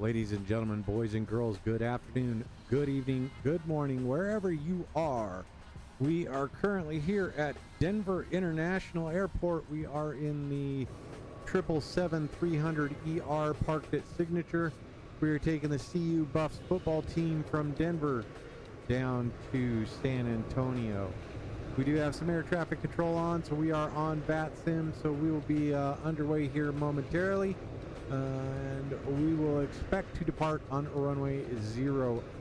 Ladies and gentlemen, boys and girls, good afternoon, good evening, good morning, wherever you are. We are currently here at Denver International Airport. We are in the 777-300ER parked at Signature. We are taking the CU Buffs football team from Denver down to San Antonio. We do have some air traffic control on, so we are on VATSIM, so we will be underway here momentarily. And we will expect to depart on runway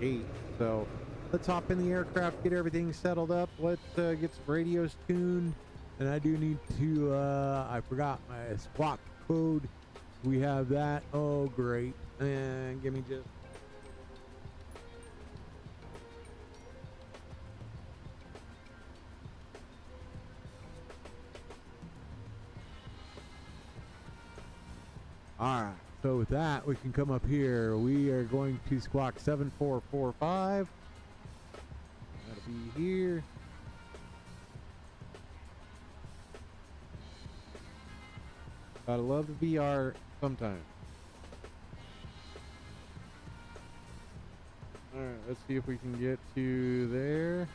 08. So let's hop in the aircraft, get everything settled up. Let's get some radios tuned. And I do need to, I forgot my squawk code. We have that. Oh, great. And give me just. All right, so with that, we can come up here. We are going to squawk 7445. That'll be here. Gotta love the VR sometimes. All right, let's see if we can get to there.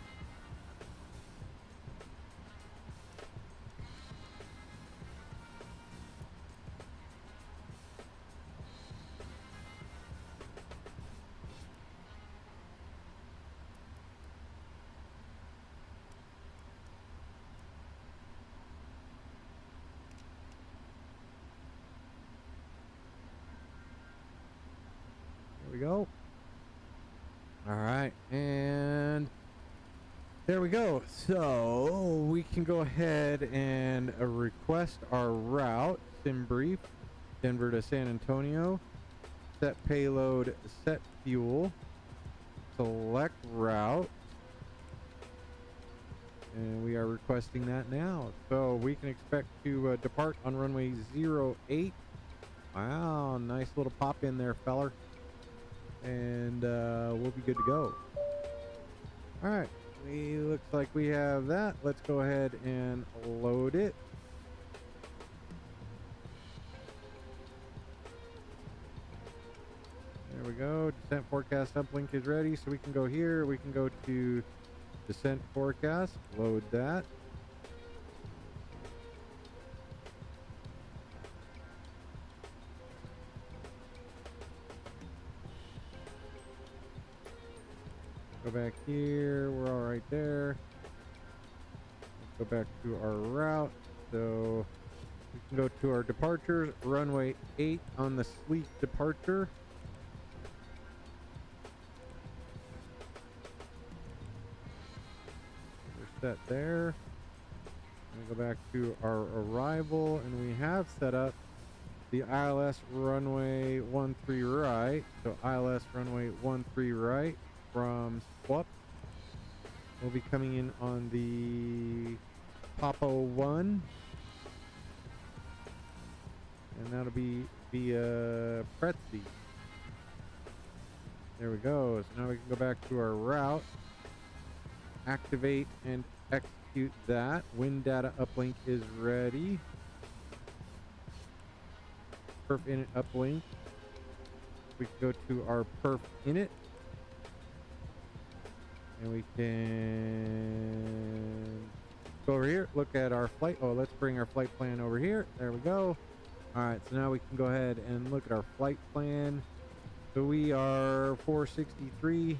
We go. All right, and there we go. So we can go ahead and request our route. Sim brief, Denver to San Antonio. Set payload, set fuel, select route, and we are requesting that now. So we can expect to depart on runway 08. Wow, nice little pop in there, feller. And we'll be good to go. All right, looks like we have that. Let's go ahead and load it. There we go. Descent forecast uplink is ready, so we can go here. We can go to descent forecast, load that. Go back here, we're all right there. Let's go back to our route. So we can go to our departures, runway 8 on the sleek departure. We're set there. We go back to our arrival, and we have set up the ILS runway 13 right. So ILS runway 13 right. From Swap. We'll be coming in on the Papa 1. And that'll be via Pretzi. There we go. So now we can go back to our route. Activate and execute that. Wind data uplink is ready. Perf init uplink. We can go to our perf init. And we can go over here, look at our flight. Oh, let's bring our flight plan over here. There we go. All right, so now we can go ahead and look at our flight plan. So we are 463.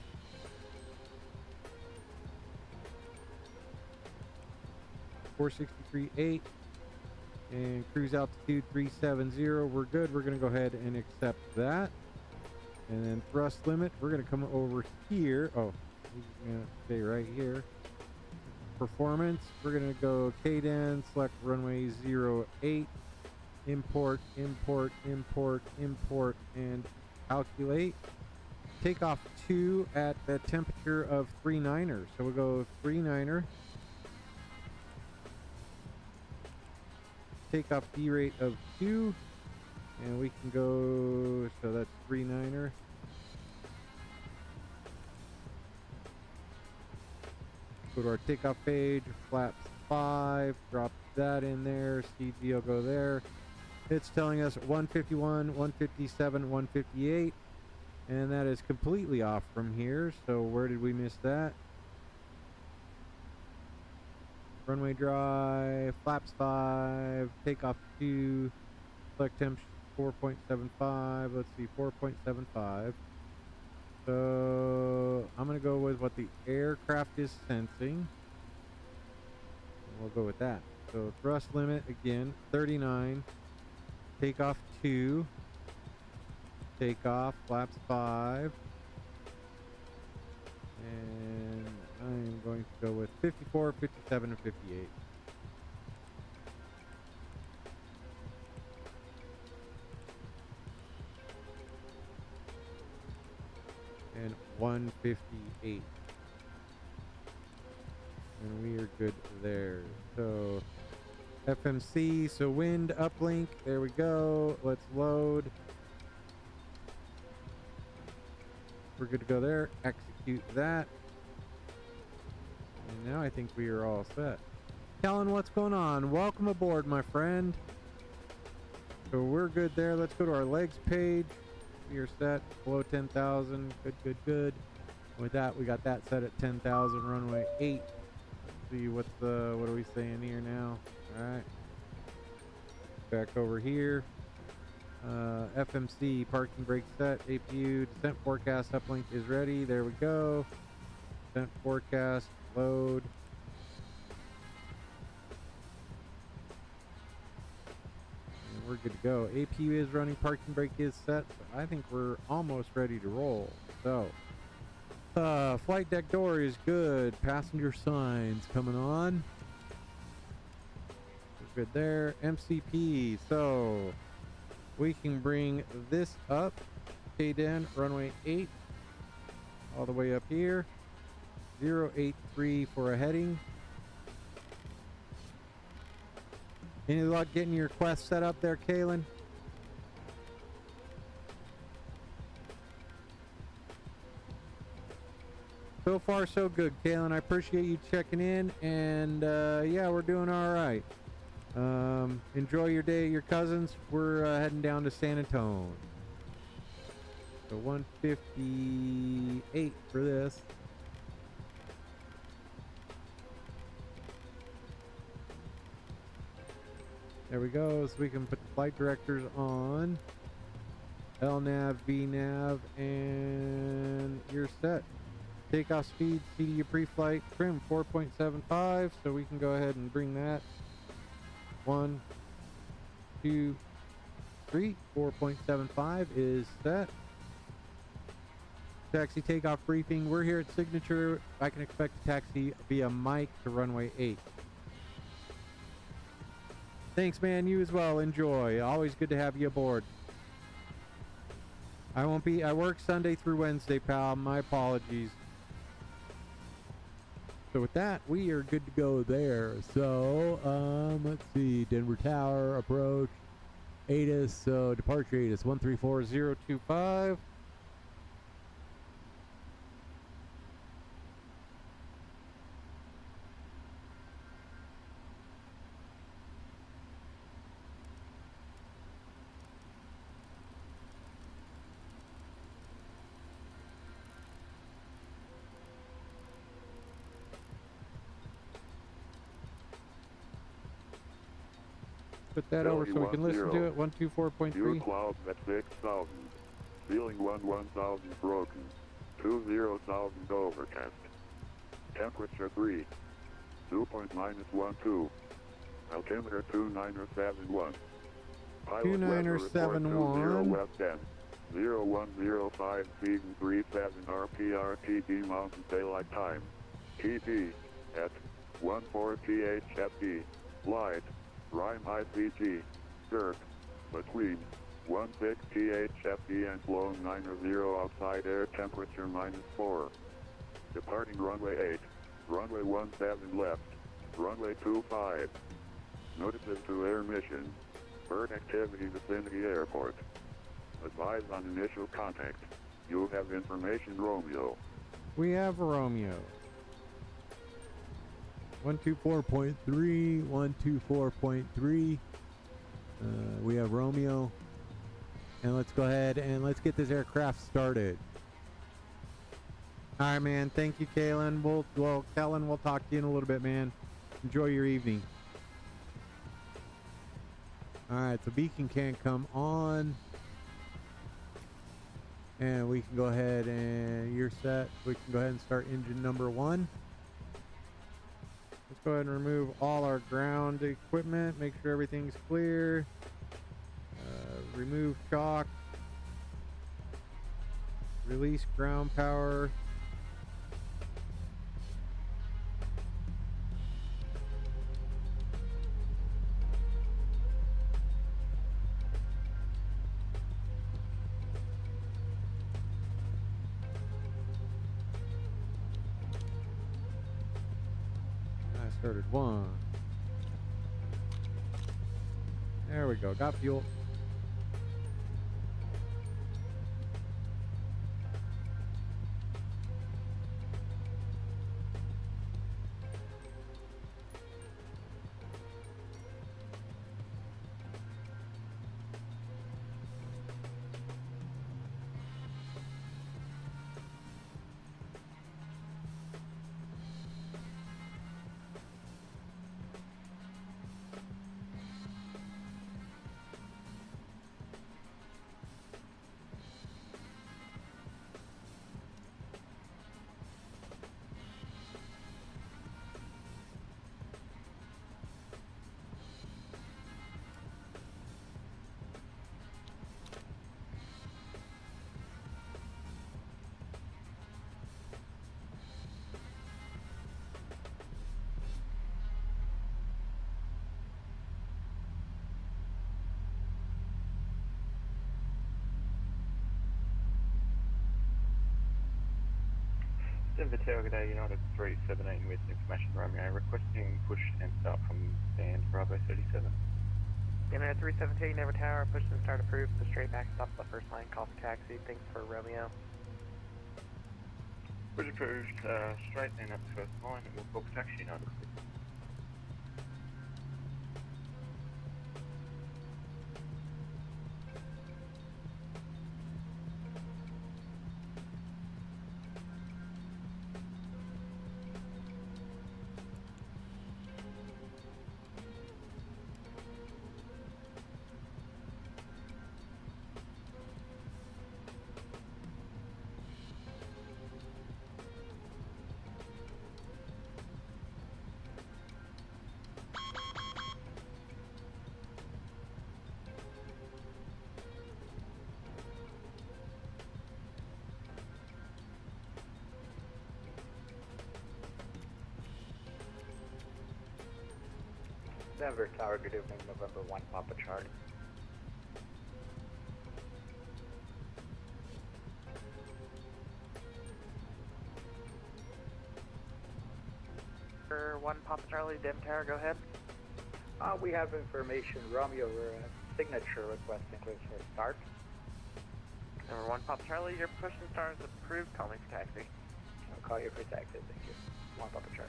.8 and cruise altitude 370. We're good. We're going to go ahead and accept that. And then thrust limit, we're going to come over here. Oh, we're going to stay right here. Performance, we're going to go KDEN, select runway 08, import, import, import, import, and calculate. Takeoff 2 at the temperature of 39er. So we'll go 39er. Takeoff D rate of 2. And we can go, so that's 39er. Go to our takeoff page, flaps 5, drop that in there, CG will go there. It's telling us 151, 157, 158. And that is completely off from here. So where did we miss that? Runway dry, flaps 5, takeoff 2, select temp 4.75. Let's see, 4.75. So I'm going to go with what the aircraft is sensing. We'll go with that. So thrust limit again, 39. Takeoff 2. Takeoff, flaps 5. And I'm going to go with 54, 57, and 58. And 158. And we are good there. So FMC, so wind uplink, there we go. Let's load. We're good to go there. Execute that. And now I think we are all set. Kellen, what's going on? Welcome aboard, my friend. So we're good there. Let's go to our legs page. We are set below 10,000. Good, good, good. With that, we got that set at 10,000. Runway 8. Let's see what are we saying here now? All right. Back over here. FMC parking brake set. APU descent forecast uplink is ready. There we go. Descent forecast load. And we're good to go. APU is running. Parking brake is set. So I think we're almost ready to roll. So flight deck door is good. Passenger signs coming on. We're good there. MCP. So we can bring this up. KDEN runway 8 all the way up here. 083 for a heading. Any luck getting your quest set up there, Kaylin? So far so good, Kaylin. I appreciate you checking in, and yeah, we're doing all right. Enjoy your day at your cousins. We're heading down to San Antonio. So 158 for this. There we go. So we can put the flight directors on. LNAV, VNAV, and you're set. Takeoff speed, CDU pre-flight, trim 4.75. So we can go ahead and bring that. 1, 2, 3. 4.75 is set. Taxi takeoff briefing. We're here at Signature. I can expect a taxi via Mike to runway 8. Thanks, man. You as well. Enjoy. Always good to have you aboard. I work Sunday through Wednesday, pal. My apologies. So with that, we are good to go there. So, let's see. Denver Tower, approach. ATIS, so departure ATIS 134025. Put that over so we can listen to it. 124.3. View clouds at 6,000. Ceiling 1,000 broken. 20,000 overcast. Temperature 3. Dew point -12. Altimeter 2971. Pilot 2971. West End. 0105 speed and 37 RPR TD Mountain Daylight Time. TD at 14 THFD. Light. Rime ICG. Dirt. Between 16 THFD and flown 90 outside air temperature -4. Departing runway 8. Runway 17 left. Runway 25. Notices to air mission. Bird activity vicinity airport. Advise on initial contact. You have information Romeo. We have Romeo. 124.3, 124.3. We have Romeo. And let's go ahead and let's get this aircraft started. All right, man. Thank you, Kellen. Kellen, we'll talk to you in a little bit, man. Enjoy your evening. All right, so beacon can't come on. And we can go ahead and you're set. We can go ahead and start engine number 1. Let's go ahead and remove all our ground equipment. Make sure everything's clear. Remove shock. Release ground power. Started 1. There we go. Got fuel. Denver Tower, good day, United 317 with information Romeo, requesting push and start from stand Bravo 37. United 317, Denver Tower, push and start approved, the straight back stop the first line, call for taxi, thanks for Romeo. Push approved, straight and up the first line, and we'll call for taxi, United 6. Denver Tower, good evening, November 1, Papa Charlie. For 1 Papa Charlie, Denver Tower, go ahead. We have information, Romeo, signature requesting clearance for start. Number 1 Papa Charlie, your push and start is approved, call me for taxi. I'll call you for taxi, thank you. 1 Papa Charlie.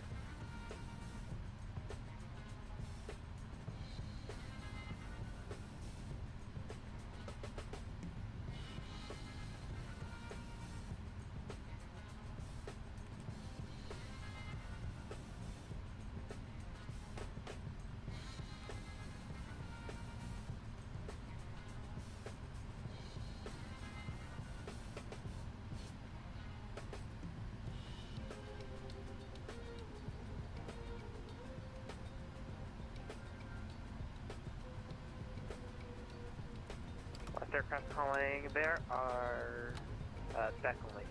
Last aircraft calling, there are stack only.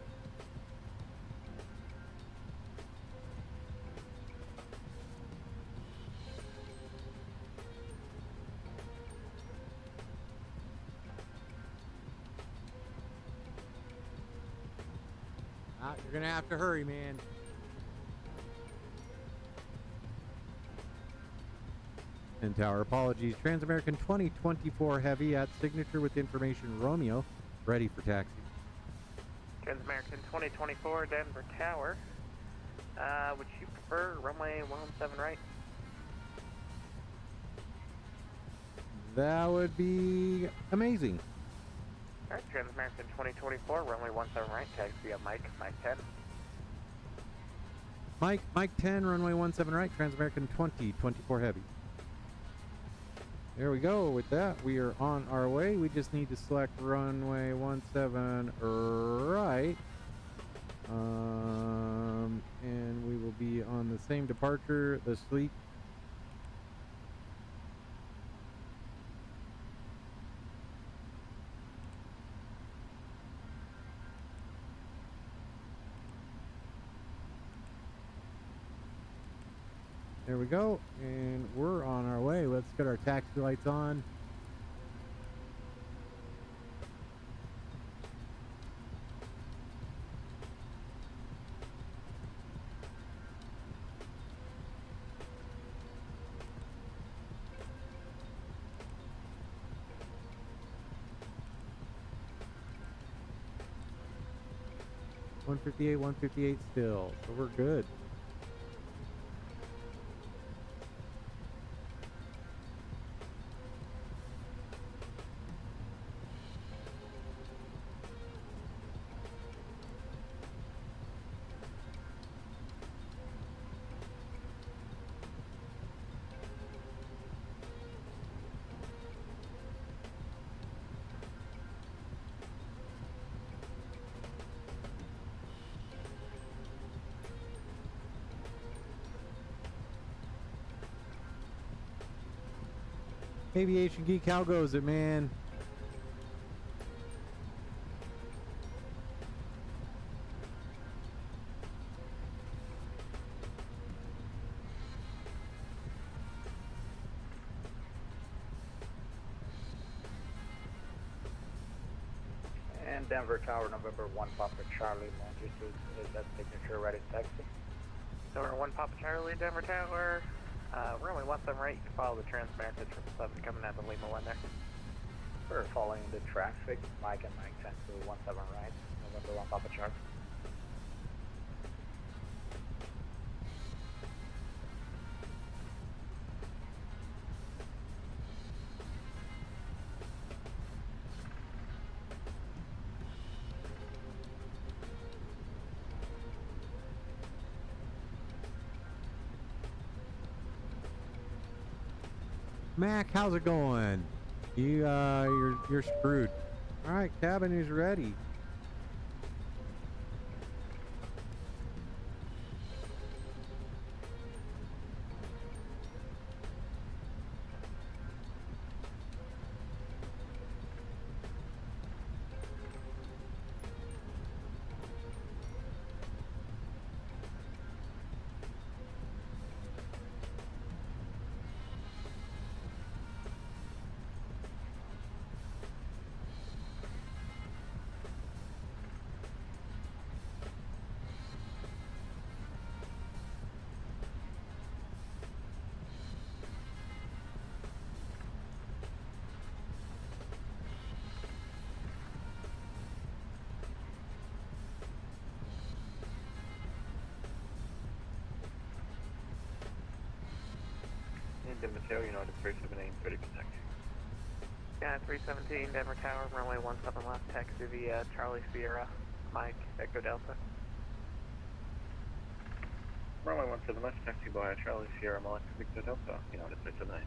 You're gonna have to hurry, man. And Tower, apologies. Trans-American 2024 Heavy at signature with information Romeo, ready for taxi. Trans-American 2024, Denver Tower. Would you prefer runway 117 right? That would be amazing. Alright, Transamerican 2024, runway 17 right, taxi up Mike 10. Mike 10, runway 17 right, Transamerican 2024 heavy. There we go. With that, we are on our way. We just need to select runway 17 right. And we will be on the same departure, the sleep. There we go, and we're on our way. Let's get our taxi lights on. $158 still, so we're good. Aviation Geek, how goes it, man? And Denver Tower, November 1 Papa Charlie, longitude, is that signature ready taxi? November 1 Papa Charlie, Denver Tower. Runway 17 right, you can follow the Transamerican 7 coming out of Lima 1 there. We're following the traffic, Mike and Mike 10 to 17 right, November 1 Papa Charlie. Mac, how's it going? You're screwed. All right, cabin is ready. Denver Tower, United 378, ready for taxi. Yeah, 317 Denver Tower, runway 17 left, taxi via Charlie Sierra, Mike Echo Delta. Runway 17 left, taxi by Charlie Sierra, Mike Victor Delta, United 378.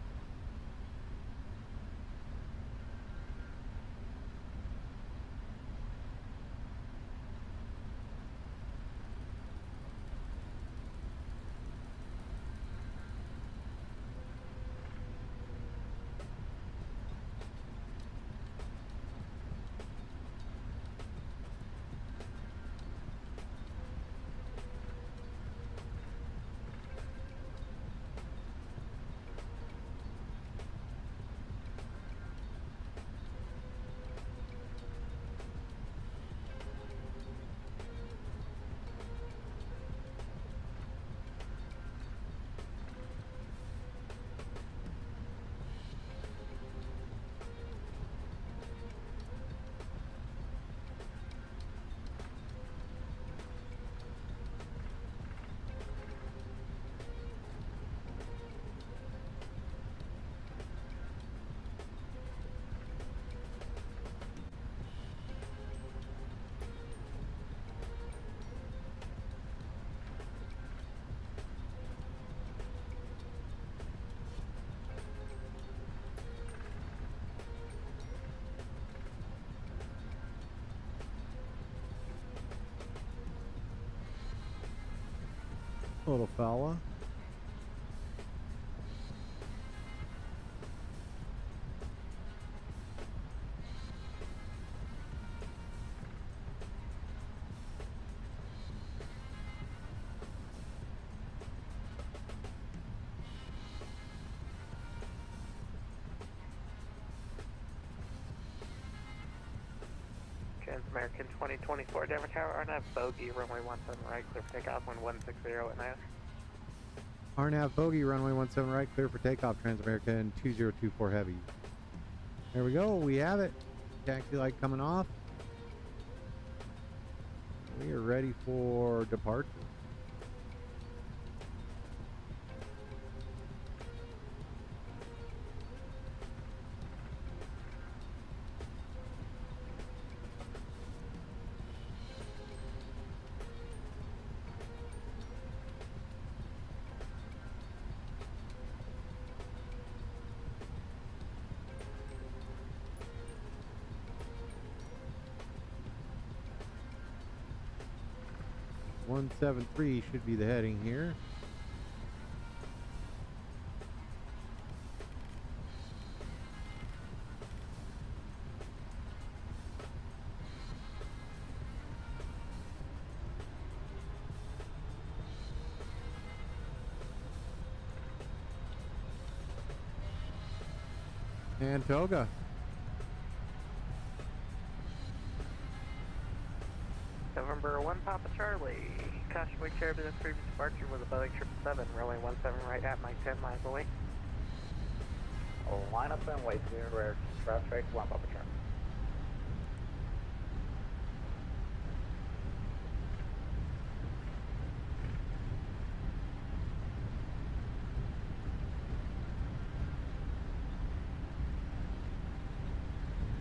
little fella. Trans-American 2024 Denver Tower, RNAV bogey, runway 17 right, clear for takeoff, wind 160 at night. RNAV bogey, runway 17 right, clear for takeoff, Trans-American 2024 Heavy. There we go, we have it. Taxi light coming off. We are ready for departure. .173 should be the heading here. And Toga. November 1 Papa Charlie. Caution wake chair business previous departure was a Boeing 777, runway 17 right at Mike 10 miles away. Line up and wait clear rear traffic, 1 Papa Charlie.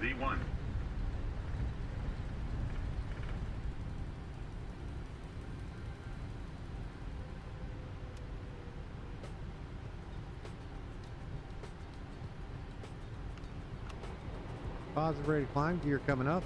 V1. Positive ready to climb, gear coming up.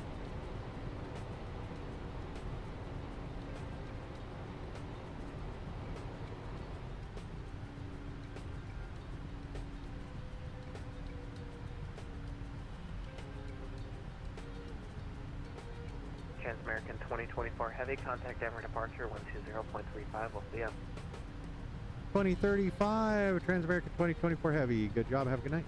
Trans-American 2024 Heavy, contact Denver departure 120.35, we'll see ya. 2035, Trans-American 2024 Heavy. Good job, have a good night.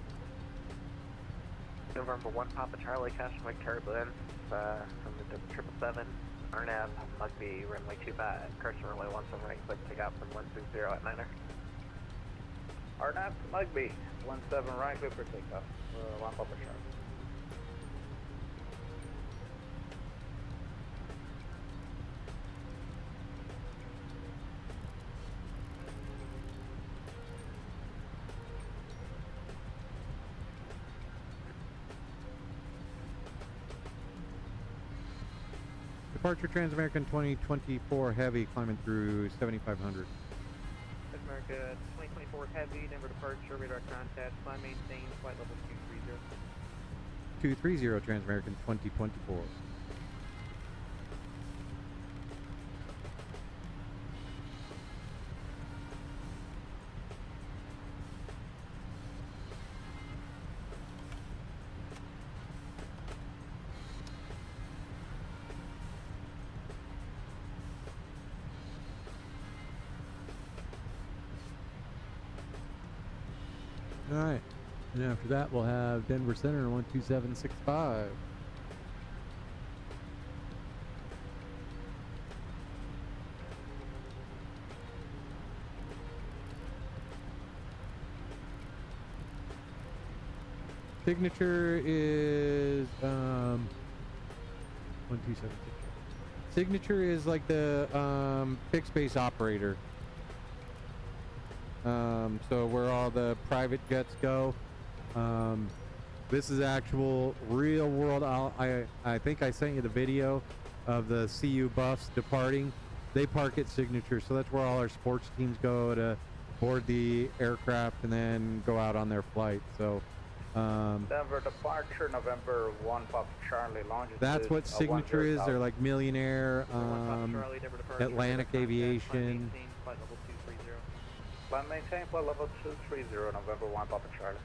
November 1 Papa Charlie, caution wake turbulence from the 777, RNAV, Mugby, runway 25, correction runway 17 right, quick takeoff from 160 at 9er. RNAV Mugby, 17 right, clear for takeoff, 1 Papa Charlie. Departure Trans-American 2024 Heavy, climbing through 7500. Trans-America 2024 Heavy, Denver departure, radar contact, climb maintain, flight level 230. 230 Trans-American 2024. All right, and after that we'll have Denver Center 12765. Signature is 1276. Signature is like the fixed base operator. So where all the private jets go. This is actual real world. I think I sent you the video of the CU Buffs departing. They park at Signature, so that's where all our sports teams go to board the aircraft and then go out on their flight. So Denver departure, November 1 Papa Charlie, longitude. that's what Signature is. They're like Millionaire, Charlie, Denver departure, Atlantic radar contact, Aviation. climb maintain, flight level Climb maintain flight level 230, November 1 Papa Charlie.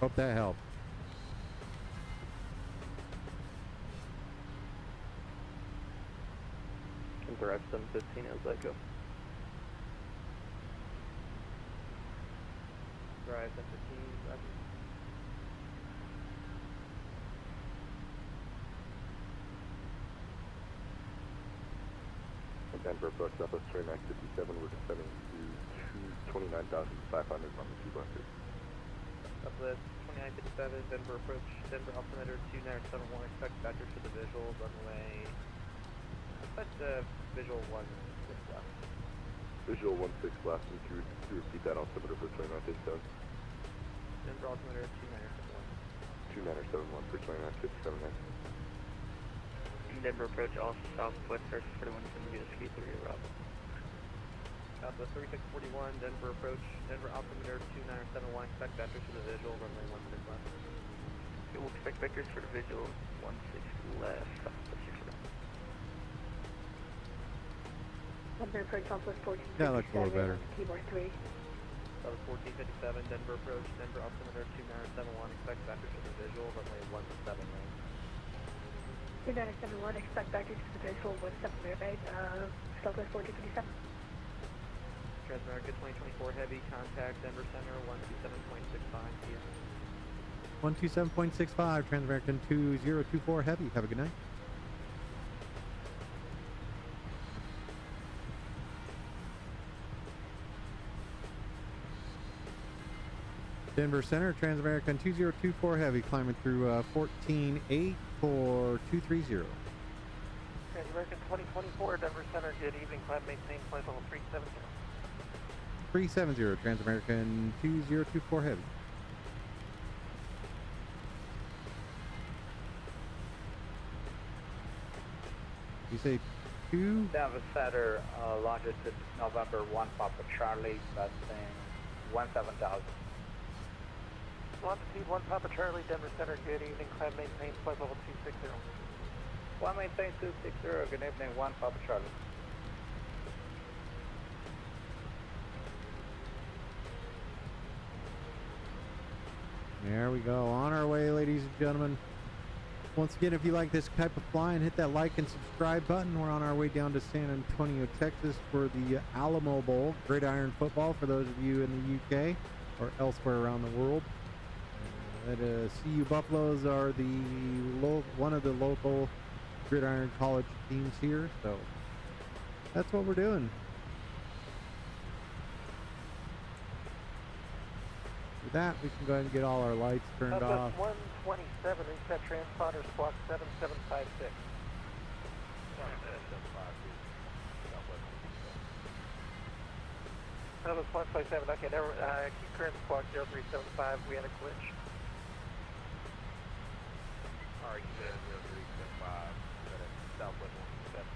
Hope that helped. Congrats, 715 as I go. Drive 715, Roger. Denver approach Southwest 2957, we're descending to 29,500 on the 2 buses. Southwest 2957, Denver approach, Denver altimeter 2971, expect vector to the visual, runway, expect visual 16 left. Visual 16 left, and can you repeat that altimeter for 2957? Denver altimeter 2971. 2971 for 2957. Denver approach all southwest search 41 from USV 3 Rob. Southwest 3641, Denver approach, Denver altimeter 2971, expect vectors for the visual, runway 16 left. Okay, we'll expect vectors for the visual 16 left. Southwest 6 Denver approach Southwest 1457. That looks a little better. Keyboard 3. Southwest 1457, Denver approach, Denver altimeter 2971, expect vectors for the visual, runway 17 right. 2971, expect vectors to the visual 17 right, Southwest 1457. Transamerica 2024 Heavy, contact Denver Center 127.65 PM. 127.65, Transamerican 2024 Heavy. Have a good night. Denver Center, Transamerican 2024 Heavy, climbing through 14.8 for 230. Transamerican 2024 Denver Center, good evening, climb maintain flight level 370. 370, Transamerican 2024 Heavy. You say 2? Denver Center, longitude November 1 Papa Charlie, vesting 17,000. Longitude 1 Papa Charlie, Denver Center, good evening, climb maintain flight level 260. Climb maintain 260, good evening 1 Papa Charlie. There we go. On our way, ladies and gentlemen. Once again, if you like this type of flying, hit that like and subscribe button. We're on our way down to San Antonio, Texas for the Alamo Bowl, gridiron football for those of you in the UK or elsewhere around the world. CU Buffaloes are one of the local gridiron college teams here, so that's what we're doing. With that, we can go ahead and get all our lights turned off. 127, reset transponder squawk 7756. That was 157, okay, keep current squawk 0375, we had a glitch. Alright, you said 0375, Southwest 127.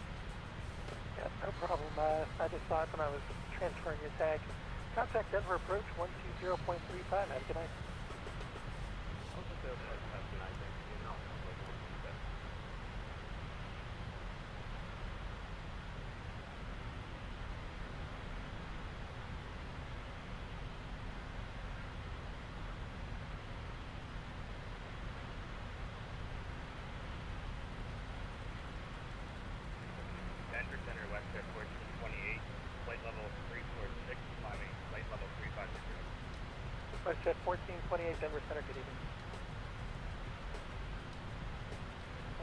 Yeah, no problem. I just saw it when I was transferring your tag. Contact Denver approach 120.35. Have a good night. Denver Center, West Jet 1428, flight level 346, climbing flight level 350. West Jet 1428, Denver Center, good evening.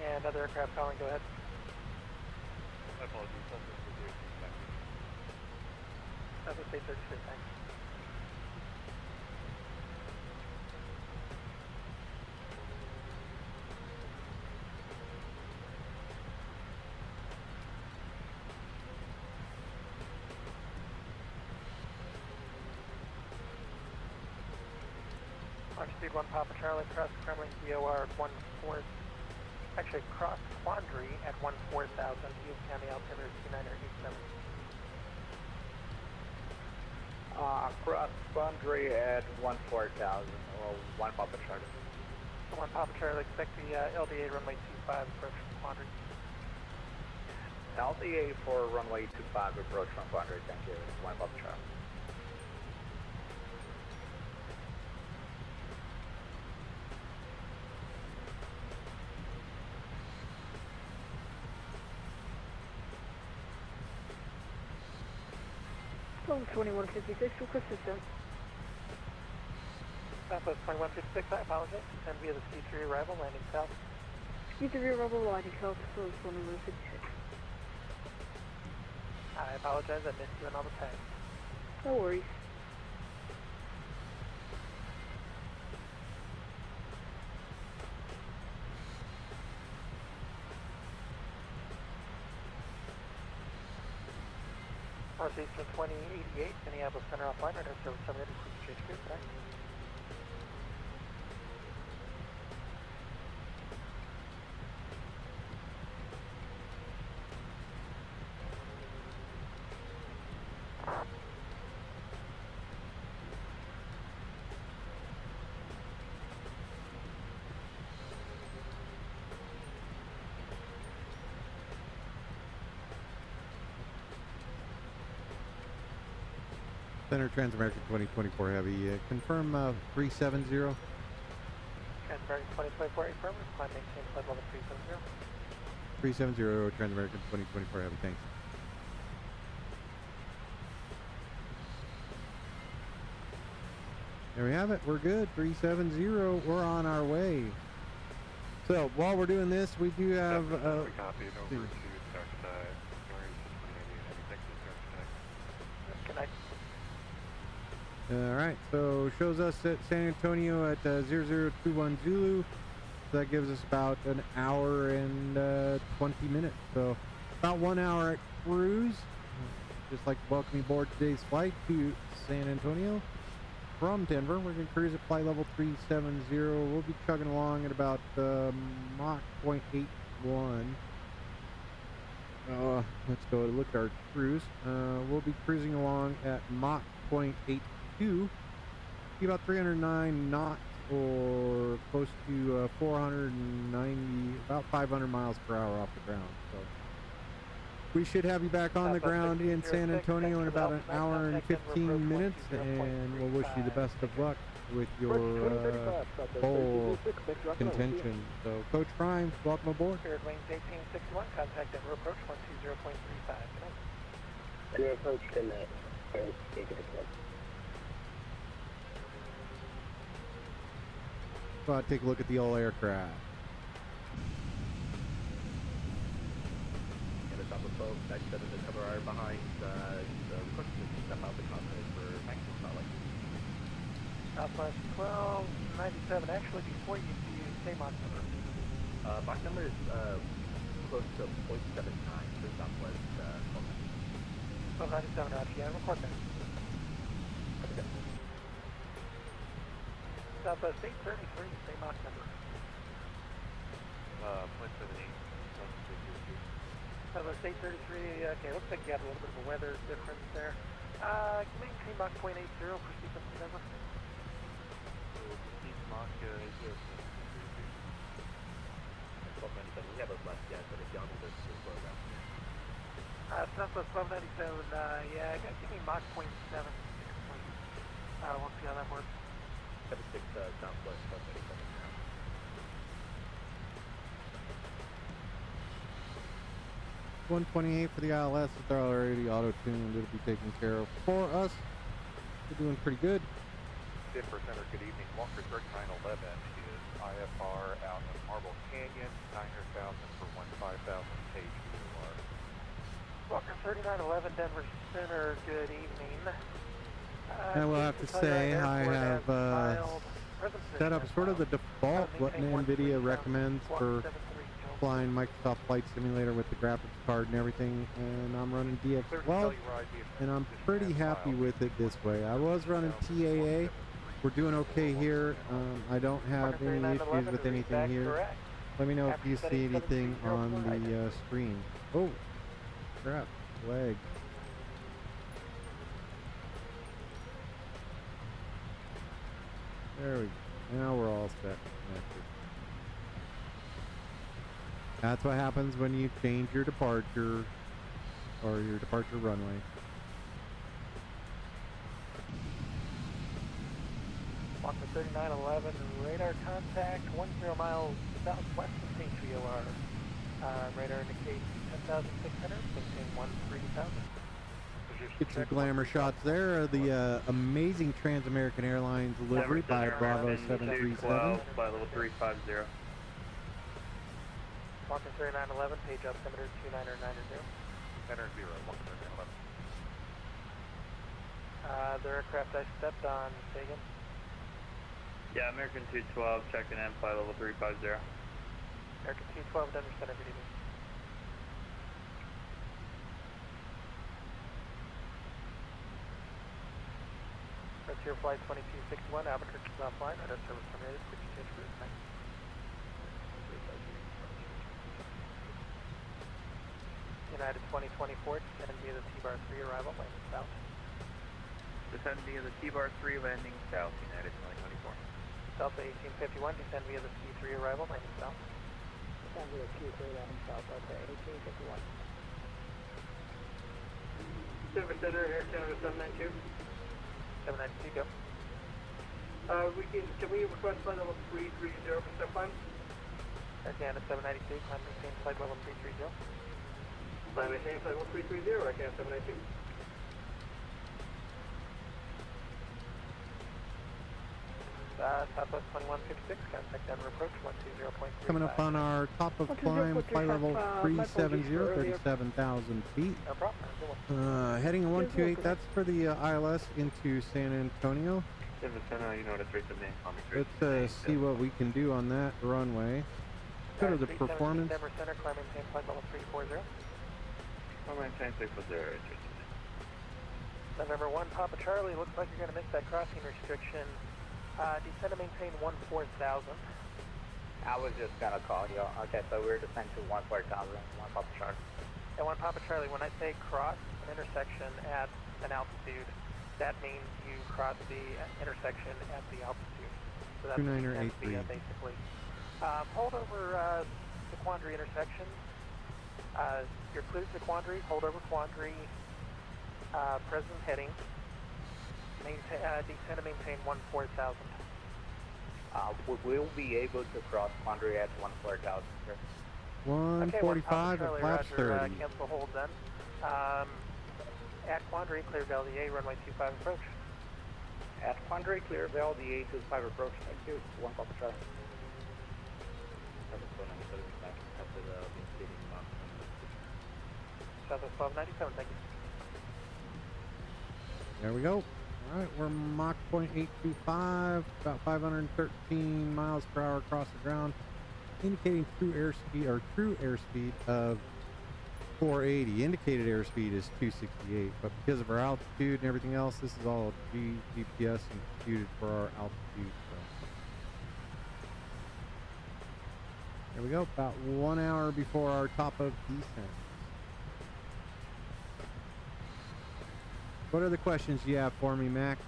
And other aircraft calling, go ahead. My apologies, Southwest 336. Southwest 836, thanks. Longitude 1 Papa Charlie, cross Kremlin VOR at 14, actually cross Quandary at 14,000, Hughes County altimeter 2987. Cross boundary at 14,000 or 1 Papa Charlie. So 1 Papa Charlie, expect the LDA runway 25 approach from quadrant. LDA for runway 25 approach from quadrant, thank you. 1 Papa Charlie. Phone 2156, request system. Southwest 2156, I apologize. Descend via the C3 arrival, landing south. C3 rubber lining south, phone 2156. I apologize, I missed you on all the tags. No worries. Northeastern 2088, Minneapolis Center offline, radar service terminated, please change gear, back. Center Transamerican 2024 Heavy. Confirm 370. Transamerican 2024, affirmative, climb maintain flight level 370. 370 Transamerican 2024 Heavy. Thanks. There we have it. We're good. 370. We're on our way. So while we're doing this, we do have. We copy it over to start side. Connect. All right, so shows us at San Antonio at 0021 Zulu. So that gives us about an hour and 20 minutes. So about 1 hour at cruise. Just like to welcome you aboard today's flight to San Antonio from Denver. We're going to cruise at flight level 370. We'll be chugging along at about Mach 0.81. Let's go look at our cruise. We'll be cruising along at Mach 0.82. Be about 309 knots or close to 490, about 500 miles per hour off the ground. So we should have you back on the ground in San Antonio in about an hour and 15 minutes, and we'll wish you the best of luck with your bowl contention. So Coach Prime, welcome aboard. Spirit Wings 1861, contact Denver approach 120.35. Denver approach 10 minutes. Go out, take a look at the old aircraft. And the top of both, that set of the cover are behind the request to step out the cockpit for maximum solid. Southwest 1297, actually before you say Mach number. Mach number is close to 0.79 for Southwest 1297, Roger, yeah, report that. Okay. Southwest 833, say Mach number. 0.78. Southwest 833, okay, looks like you got a little bit of a weather difference there. Can you maintain Mach 0.80, proceed from Denver? Proceed Mach 80. We have a left yet, but if y'all need to slow down. Southwest 1297, yeah, give me Mach 0.7. We'll see how that works. 76 Southwest 1287 now. $128 for the ILS with our already auto-tuned. It'll be taken care of for us. We're doing pretty good. Denver Center, good evening. Walker 3911 is IFR out of Marble Canyon, 900,000 for 15,000 KQR. Walker 3911, Denver Center, good evening. I will have to say I have set up sort of the default what NVIDIA recommends for flying Microsoft Flight Simulator with the graphics card and everything, and I'm running DX12, and I'm pretty happy with it this way. I was running TAA. We're doing okay here. I don't have any issues with anything here. Let me know if you see anything on the screen. Oh, crap, lag. There we go. Now we're all set. Connected. That's what happens when you change your departure or your departure runway. Walker 3911, radar contact 10 miles southwest of St. VOR. Radar indicates 10,600, maintain 13,000. Get some glamour shots there of the amazing Trans-American Airlines delivery by Bravo 737. By level 350. Walker 3911, page altimeter 29990. Center 0, Walker 3911. The aircraft I stepped on, Sagan. Yeah, American 212, checking in, flight level 350. American 212, Denver Center, good evening. Frontier Flight 2261, Albuquerque is offline, radar service terminated, quick change for this time. United 2024, descend via the T-bar 3, arrival, landing south. Descend via the T-bar 3, landing south, United 2024. Delta 1851, descend via the C3, arrival, landing south. Descend via Q3, landing south, Delta 1851. Denver Center, Air Canada 792. 792, go. Can we request flight level 330 for step climb? Air Canada 792, climb maintain flight level 330. Climb maintain flight level 330, Air Canada 792. Southwest 2156, contact Denver approach 120.35. Coming up on our top of climb, flight level 370, 37,000 feet. No problem. Heading 128, that's for the ILS into San Antonio. Denver Center, you know the 378. Let's see what we can do on that runway. Go to the performance. Denver Center, climb maintain flight level 340. Climb maintain 340, November 1, Papa Charlie, looks like you're going to miss that crossing restriction. Descend to maintain 14,000. I was just gonna call you. Okay, so we're descending to 14,000, 1 Papa Charlie. And 1 Papa Charlie, when I say cross an intersection at an altitude, that means you cross the intersection at the altitude. So that's 2983. Basically. Hold over the Quandary intersection. You're clear to Quandary, hold over Quandary, present heading. Descend to maintain 14,000. We will be able to cross Quandary at 14,000. 145 at flaps 30. Cancel hold then. At Quandary, clear LDA, runway 25 approach. At Quandary, clear LDA 25 approach. Thank you. 1 Papa Charlie. Southwest 1297, thank you. There we go. All right, we're Mach 0.825, about 513 miles per hour across the ground, indicating true airspeed of 480. Indicated airspeed is 268, but because of our altitude and everything else, this is all GPS and computed for our altitude. So. There we go, about 1 hour before our top of descent. What other questions do you have for me, Mac?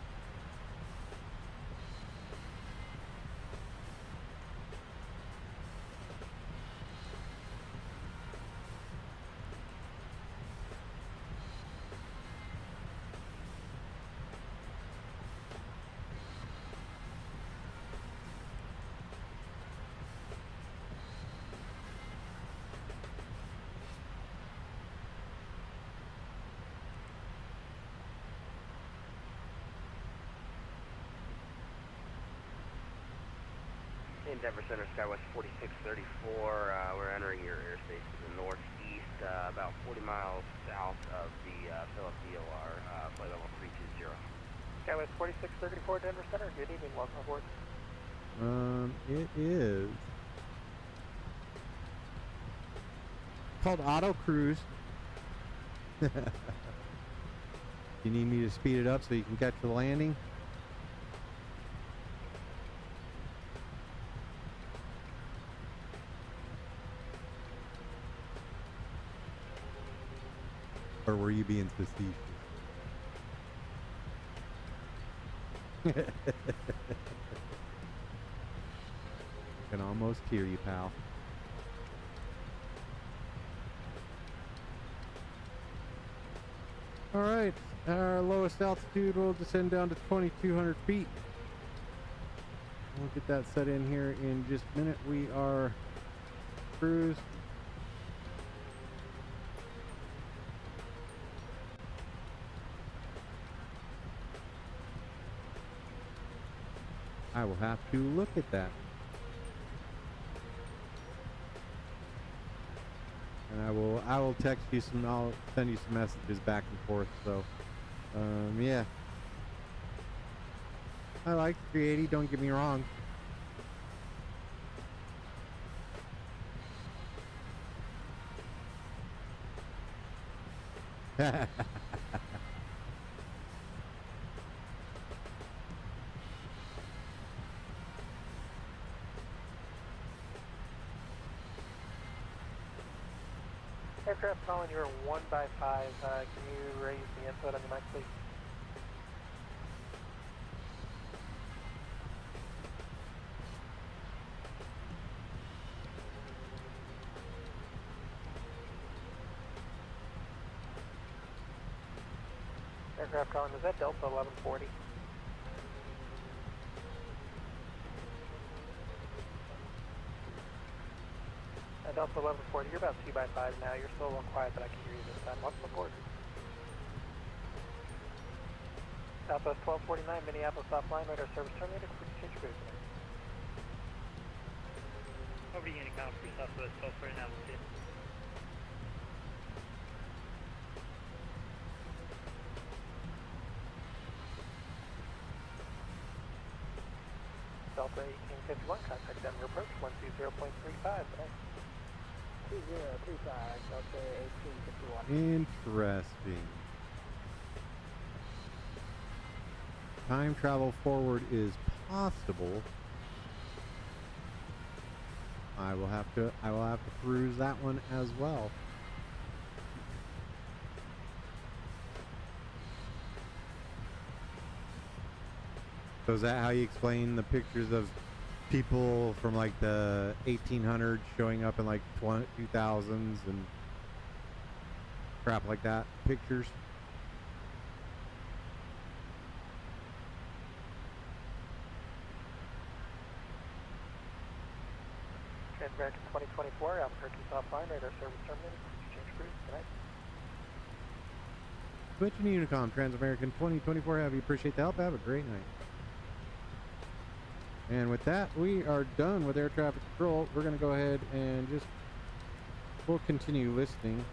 In Denver Center, Skywest 4634, we're entering your airspace to the northeast, about 40 miles south of the Philip DOR, flight level 320. Skywest 4634, Denver Center, good evening, welcome aboard. It is called Auto Cruise. You need me to speed it up so you can catch the landing? Or were you being facetious? Can almost hear you, pal. All right, our lowest altitude will descend down to 2,200 feet. We'll get that set in here in just a minute. We are cruise. I will have to look at that. And I will text you some, I'll send you some messages back and forth. So, yeah. I like 380, don't get me wrong. Aircraft calling, you're 1 by 5. Can you raise the input on your mic, please? Aircraft calling, is that Delta 1140? Delta 1140, you're about 2 by 5 now. You're still a little quiet, but I can hear you this time. What's the port? Southwest 1249, Minneapolis offline, radar service terminated. Please change your booth. Over to Unicom for Southwest 1249, altitude. Delta 1851, contact Denver approach 120.35. Tonight. 2035, Delta 1851. Interesting. Time travel forward is possible. I will have to peruse that one as well. So is that how you explain the pictures of people from like the 1800s showing up in like 2000s and crap like that? Pictures? Transamerican 2024, Albuquerque offline, radar service terminated. Please change cruise. Tonight. Switching to Unicom, Transamerican 2024. Have you appreciate the help. Have a great night. And with that, we are done with air traffic control. We're going to go ahead and we'll continue listening.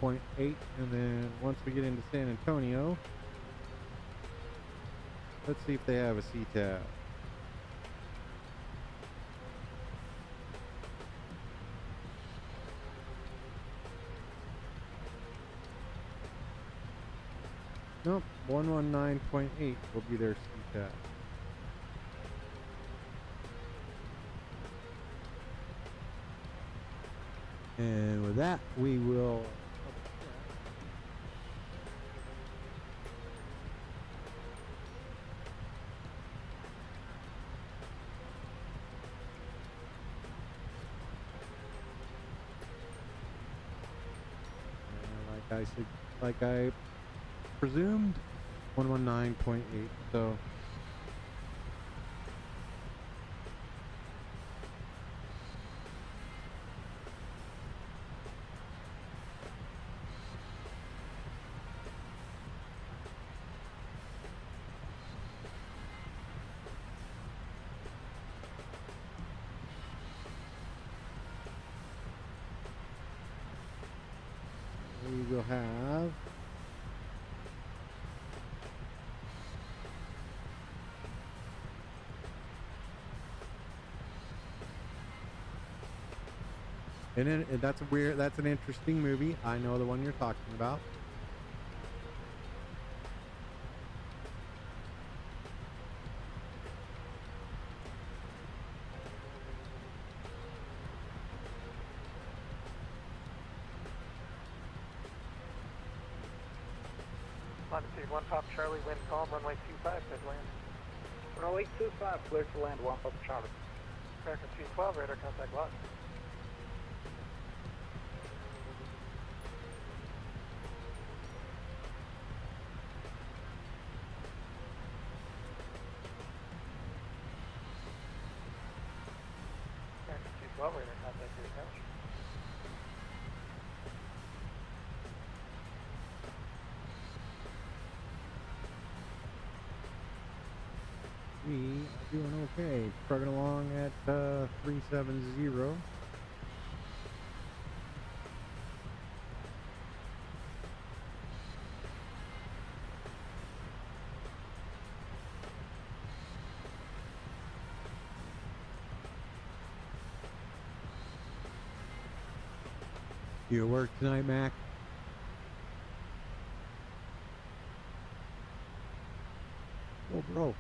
.8, and then once we get into San Antonio, let's see if they have a CTAB. Nope, 119.8 will be their CTAB. And with that, we will like I presumed, 119.8. So we will have and that's an interesting movie. I know the one you're talking about. Longitude 1 Pop Charlie, wind calm, runway 25, good land. Runway 25, clear to land, 1 Pop Charlie. American 212, radar contact lost. American 212, radar contact your couch. We are doing okay. Trucking along at 370. You at work tonight, Mac? Oh, bro.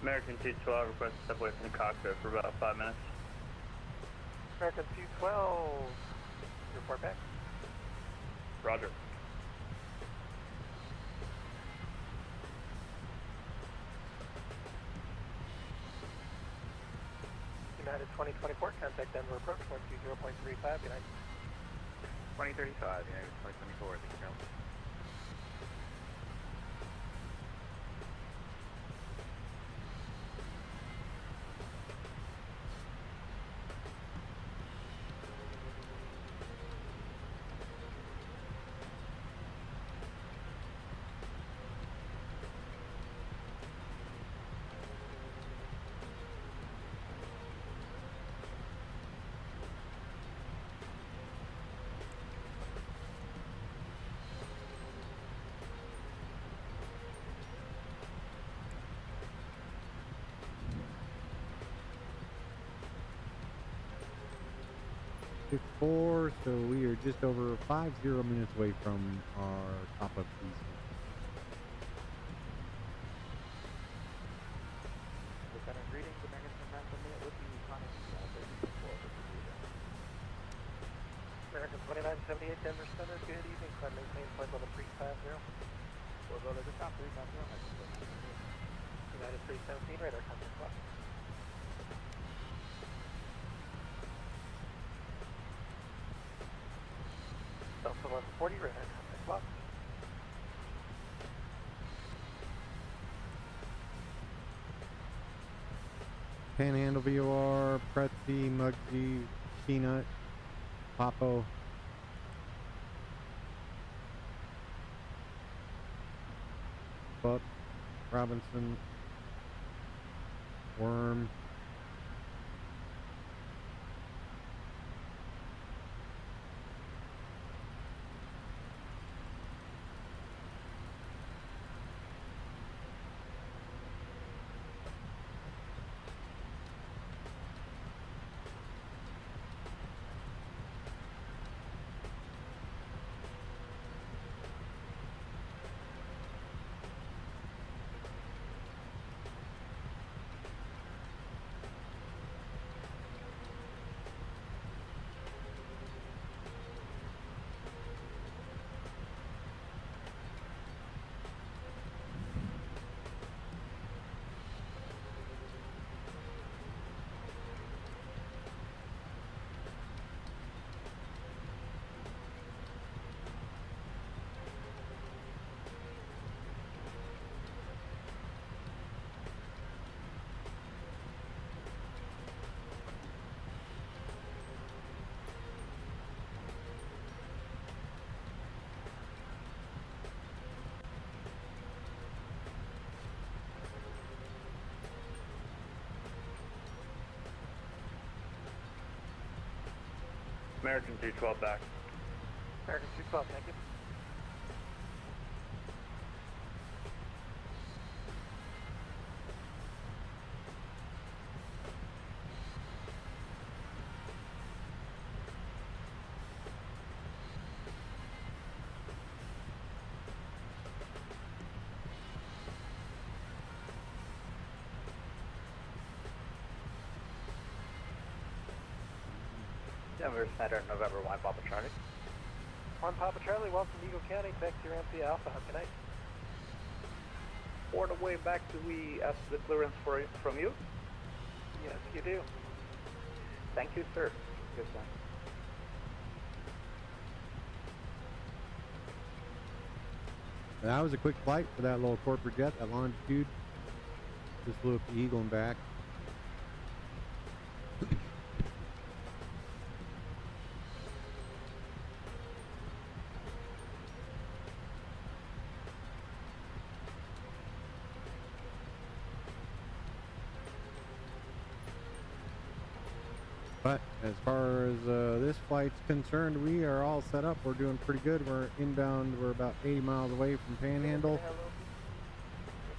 American 212, request to step away from the cockpit for about 5 minutes. American 212, report back. Roger. United 2024, contact Denver approach 120.35, United. 2035, United 2024, thank you. So we are just over 50 minutes away from our top of season. Lieutenant, greetings, American 10 with the economy. American 2978, Denver Center, good evening, climb maintain flight level 350. We'll go to the top 350. United 317, radar contact lost. Delta 1140, radar contact lost. Panhandle VOR, Pretzi, Muggsy, Peanut, Papo. Buck, Robinson, Worm. American 212 back. American 212, thank you. Denver Center, November 1, Papa Charlie. 1 Papa Charlie, welcome to Eagle County, back to your MP Alpha, how can I? For the way back, do we ask the clearance from you? Yes, you do. Thank you, sir. Yes, sir. That was a quick flight for that little corporate jet, that longitude. Just flew up the Eagle and back. But as far as this flight's concerned, we are all set up. We're doing pretty good. We're inbound. We're about 80 miles away from Panhandle.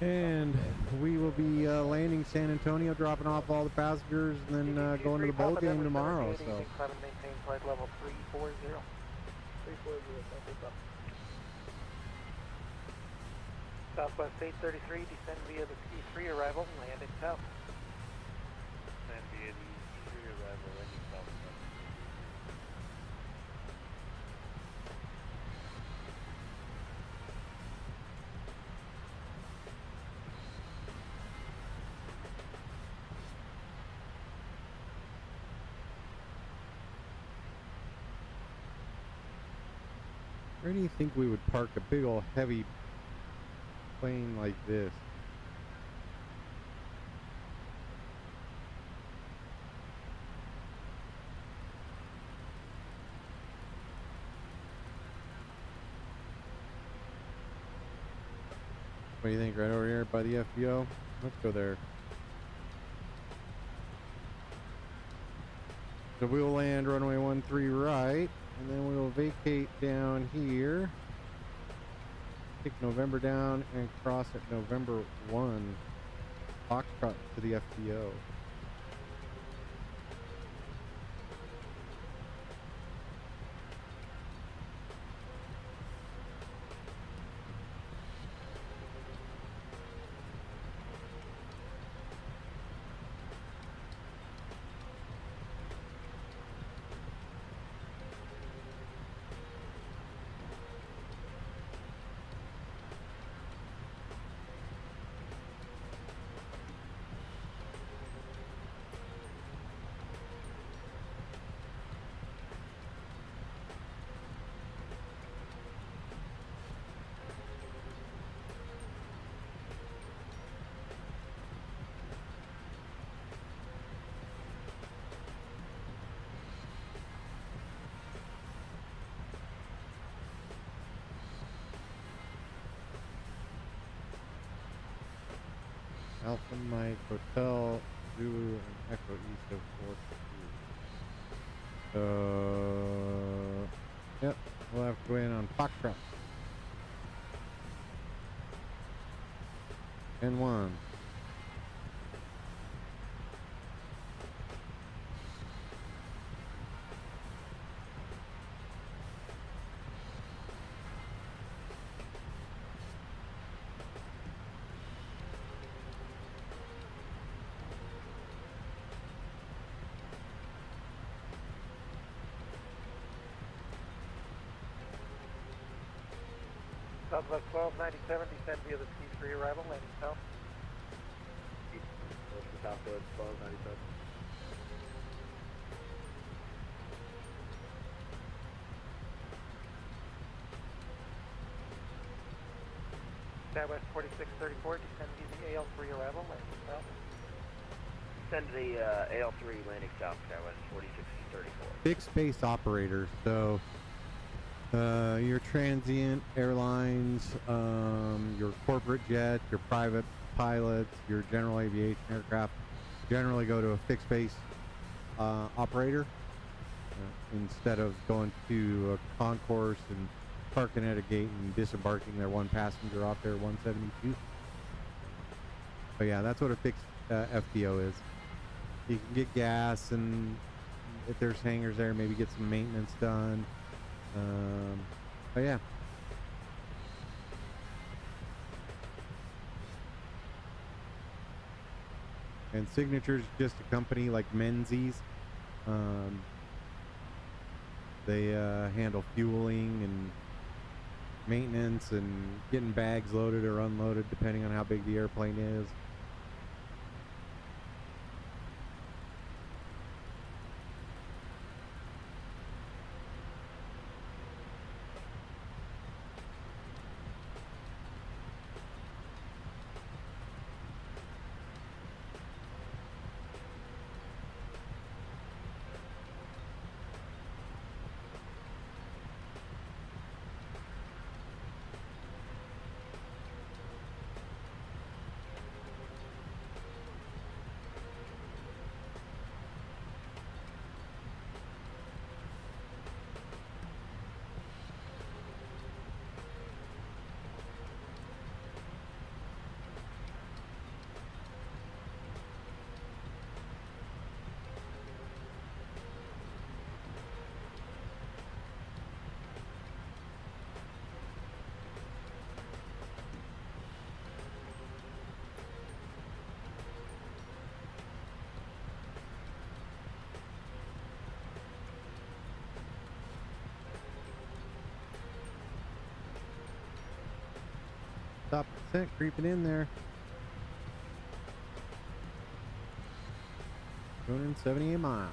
And we will be landing San Antonio, dropping off all the passengers, and then going to the bowl game tomorrow. So. Maintain flight level 340. 340, Southwest 833, descend via the T3 arrival, landing south. Descend via the T3 arrival, landing south. Where do you think we would park a big old heavy plane like this? What do you think? Right over here by the FBO? Let's go there. So we'll land runway 13 right. And then we will vacate down here, take November down, and cross at November 1, Foxtrot to the FBO. Alpha Mike Hotel Zulu and Echo east of 4. So, yep, we'll have to go in on Foxtrot. N1. Southwest 1297, descend via the T3 arrival, landing south. Southwest 1297. Southwest 4634, descend via the AL3 arrival, landing south. Send the AL3 landing south, Skywest 4634. Fixed base operator, so your transient airlines, your corporate jet, your private pilots, your general aviation aircraft generally go to a fixed base operator. instead of going to a concourse and parking at a gate and disembarking their one passenger off their 172. But yeah, that's what a fixed FBO is. You can get gas, and if there's hangars there, maybe get some maintenance done. But yeah. And Signature's just a company like Menzies. They handle fueling and maintenance and getting bags loaded or unloaded depending on how big the airplane is. Top percent creeping in there. 278 miles.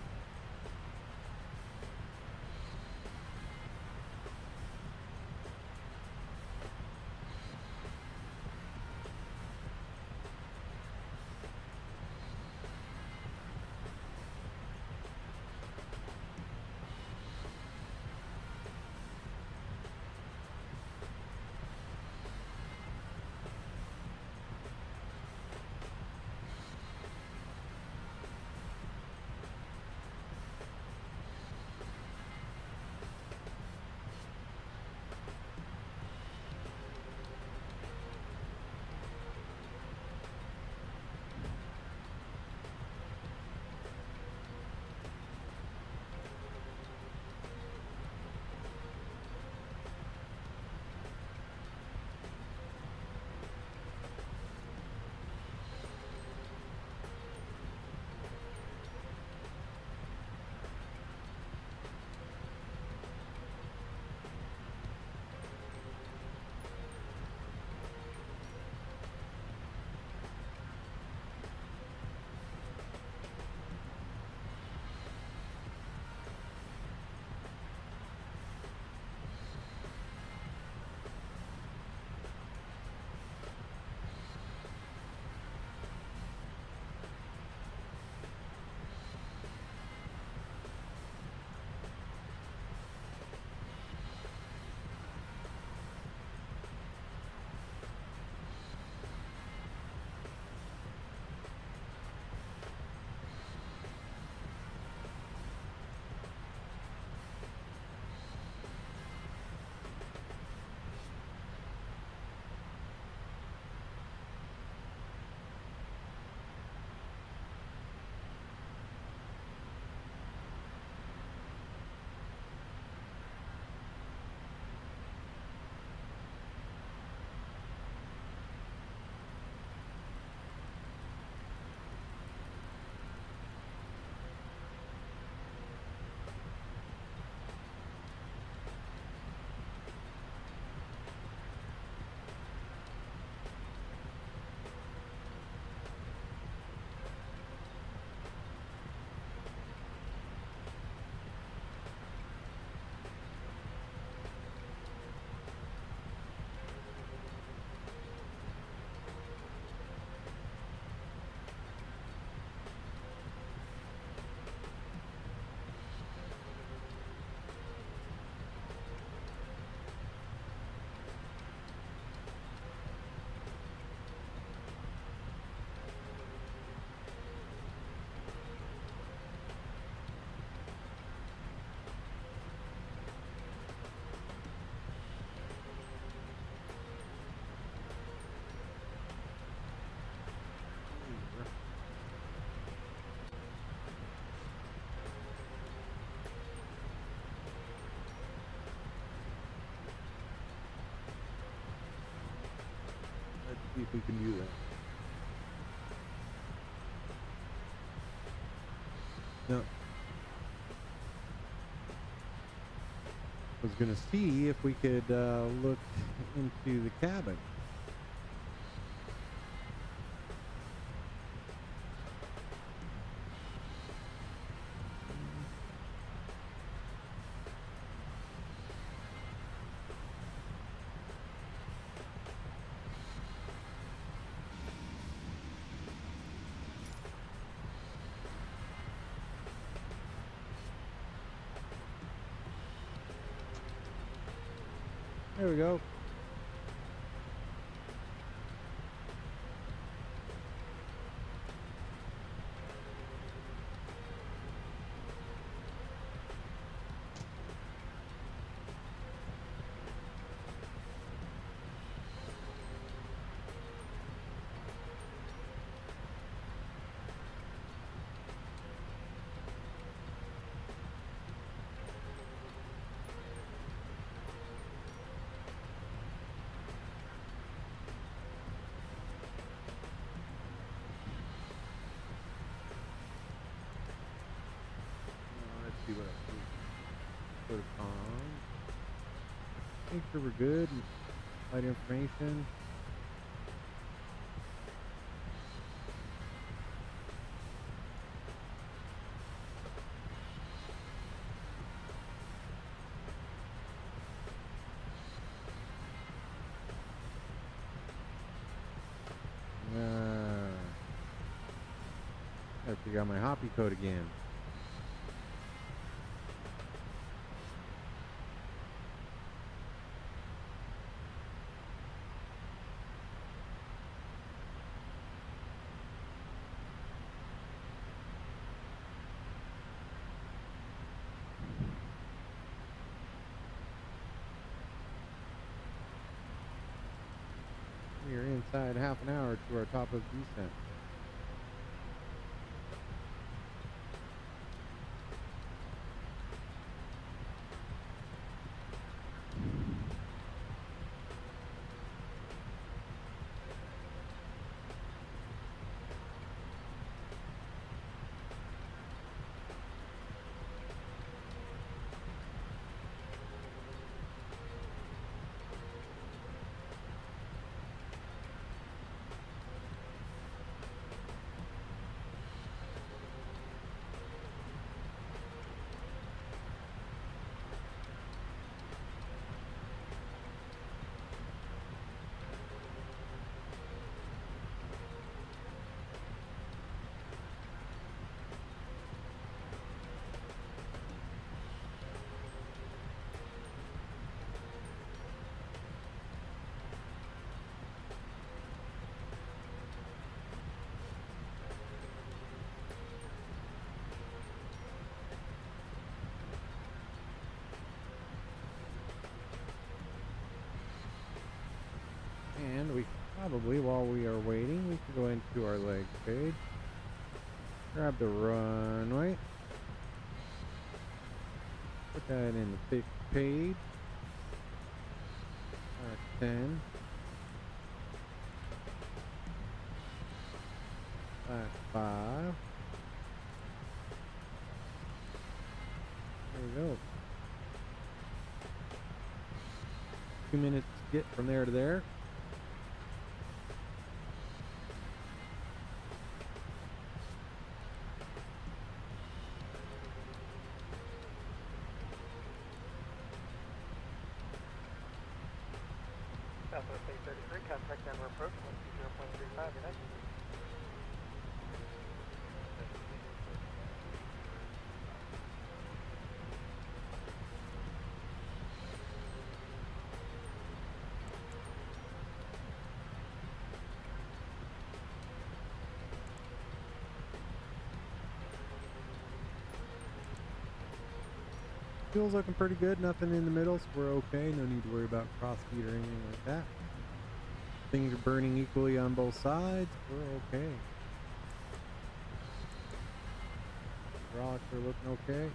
see if we can do that. No. I was gonna see if we could look into the cabin. There we go. Let's see what else. Put it on. Make sure we're good. Light information. I figure out my hoppy code again. We are inside half an hour to our top of descent. And we probably, while we are waiting, we can go into our legs page. Grab the runway. Put that in the fixed page. 10. 5. There we go. 2 minutes to get from there to there. Southwest 833, contact Denver approach, 120.35, your next. Fuel's looking pretty good, nothing in the middle, so we're okay. No need to worry about cross feed or anything like that. Things are burning equally on both sides, we're okay. Rocks are looking okay.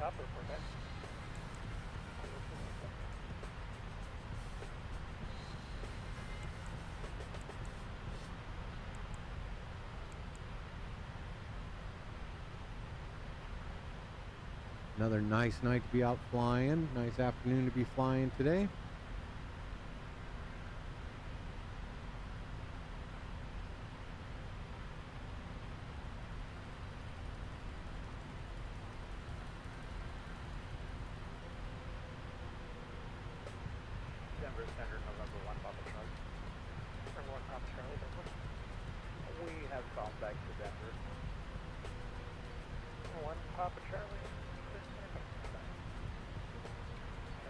top or report back. Another nice night to be out flying. Nice afternoon to be flying today. Denver Center, November 1 Papa Charlie. Number 1 Papa Charlie, Denver. We have gone back to Denver. Number 1 Papa Charlie.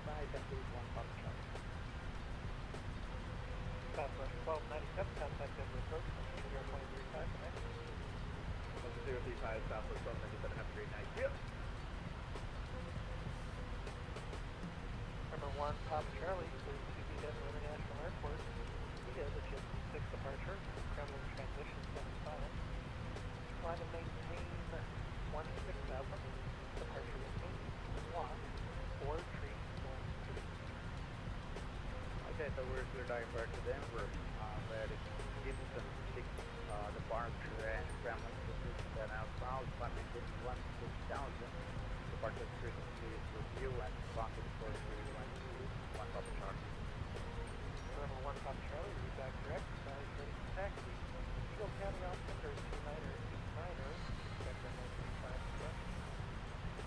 MSI Denver 1 Papa Charlie. Southwest 1297, contact Denver approach, 0.35, connect. 035, Southwest 1297, have a great night. Yep. Number 1 Papa Charlie, please to be Denver International Airport. via the Jet 6 departure, Kremlin transition 75. Fly to maintain 16000, departure maintain, walk, or tree 1. Okay, so we're diving back to Denver. Where the Gibson 6 departure and Kremlin transition outbound, fly maintain 16000, departure frequency is review and respond to the course 312, 1 Papa Charlie. Number 1 Papa Charlie, read back direct, size ready for taxi. Eagle County altimeter 29er, expect runway 35 correct.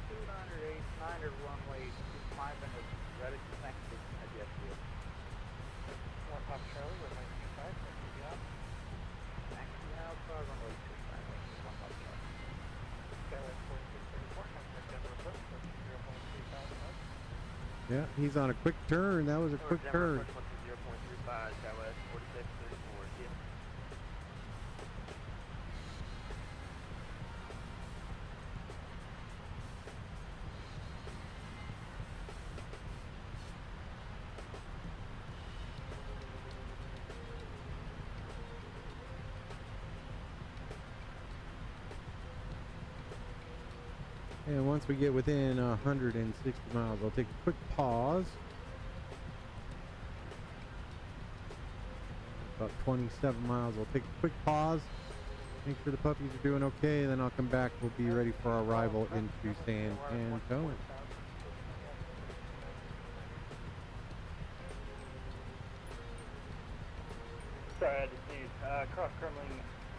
29er runway 25 and is ready to taxi at the FTO. 1 Papa Charlie, runway 35, taxi out. Taxi Alpha, runway 25, 1 Papa Charlie. Skyway 4634, contact Denver approach, 0.35 knots. Yeah, he's on a quick turn. That was a quick turn. 0.35, Skywest 4634, see ya. And once we get within 160 miles, I'll take a quick pause. About 27 miles, I'll take a quick pause. Make sure the puppies are doing okay, then I'll come back. We'll be ready for our arrival into San Antonio. Sorry, I had to sneeze. Cross Kremlin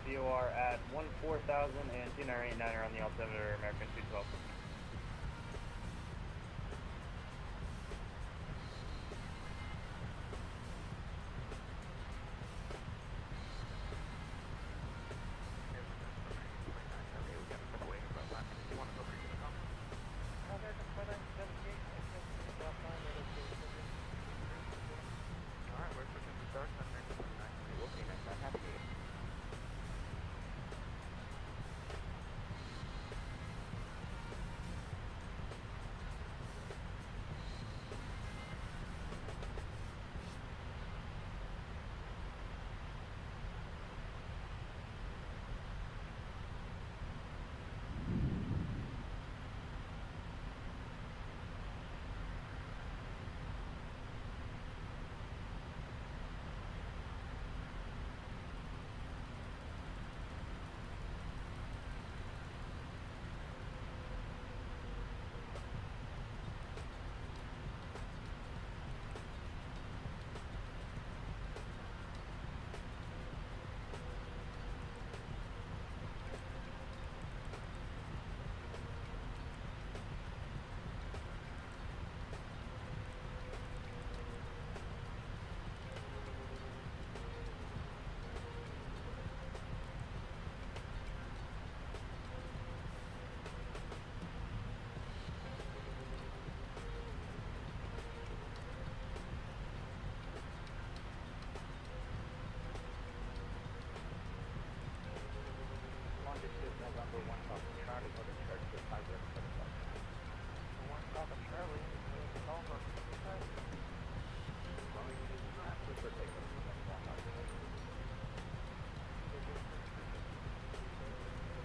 VOR at 14000 and 2989 on the altimeter, American 212.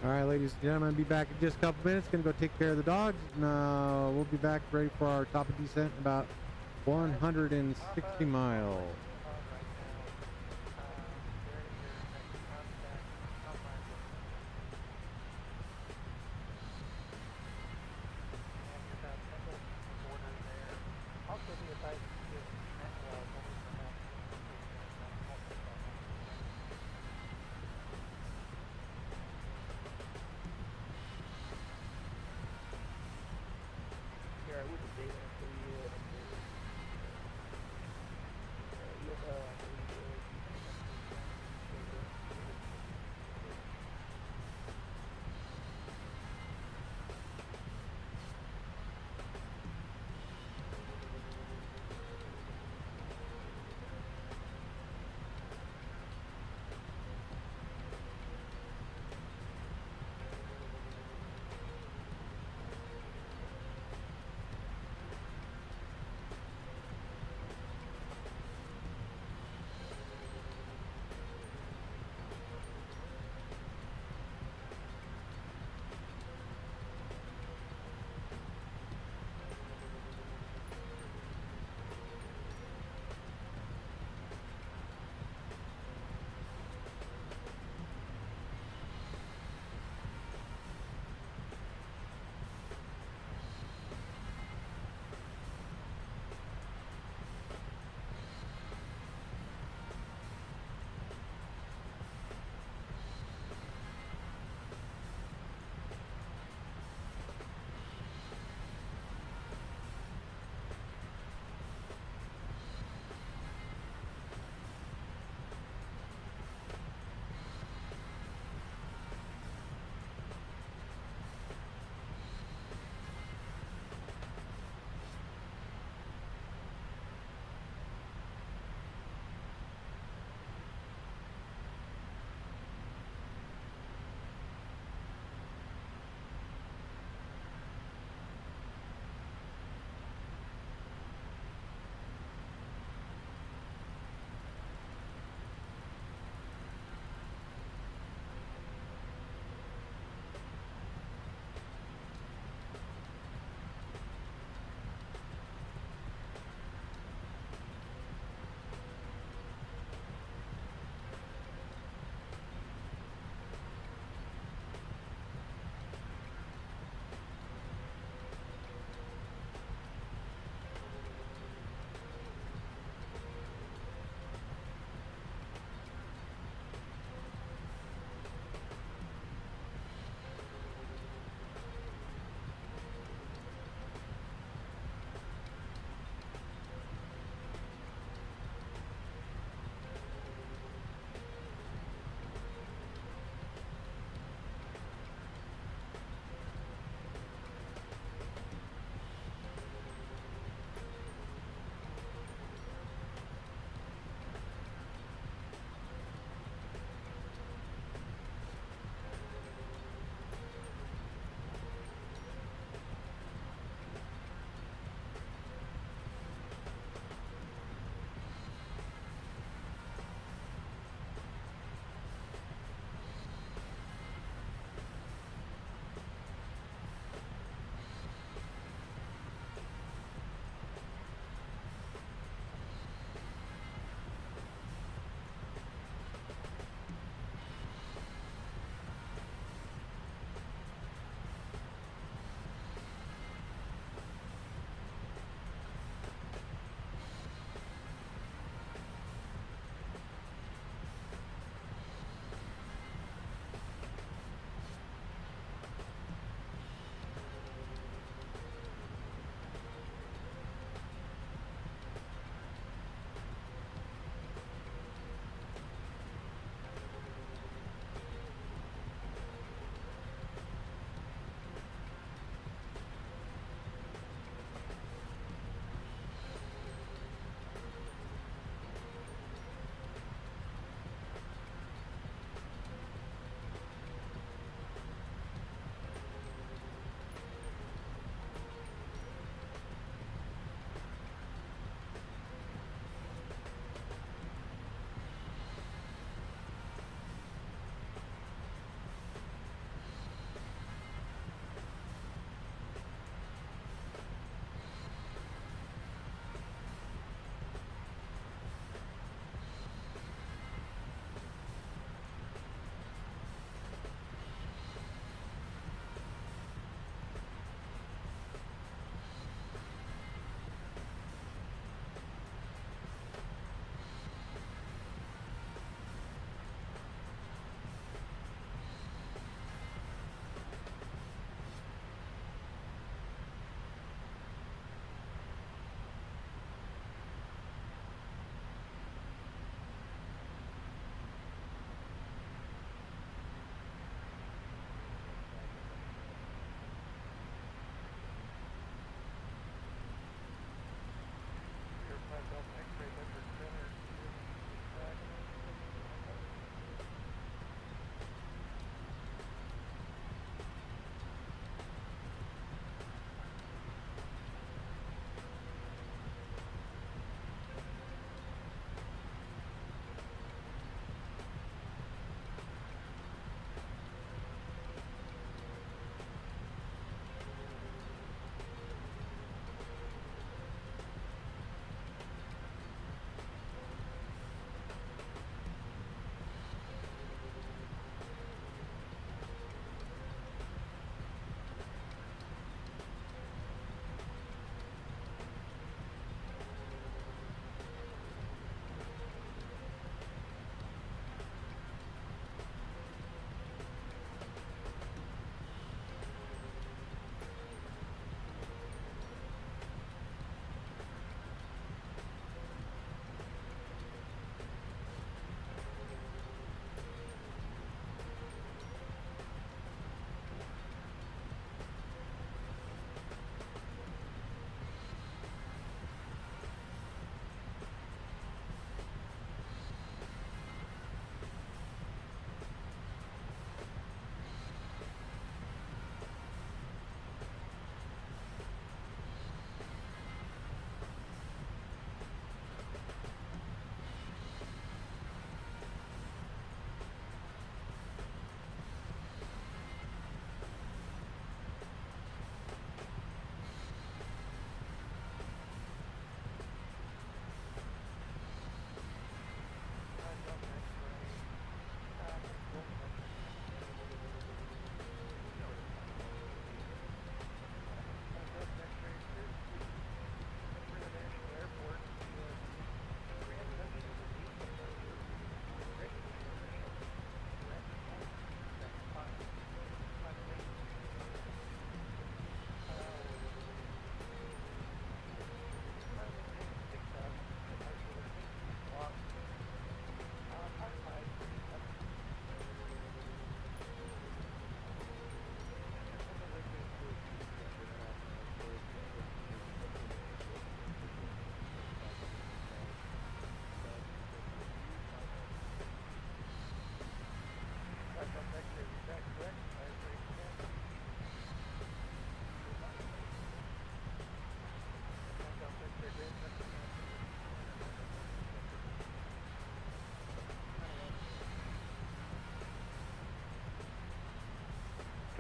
All right, ladies and gentlemen, be back in just a couple minutes. Gonna go take care of the dogs. And, we'll be back ready for our top of descent in about 160 miles.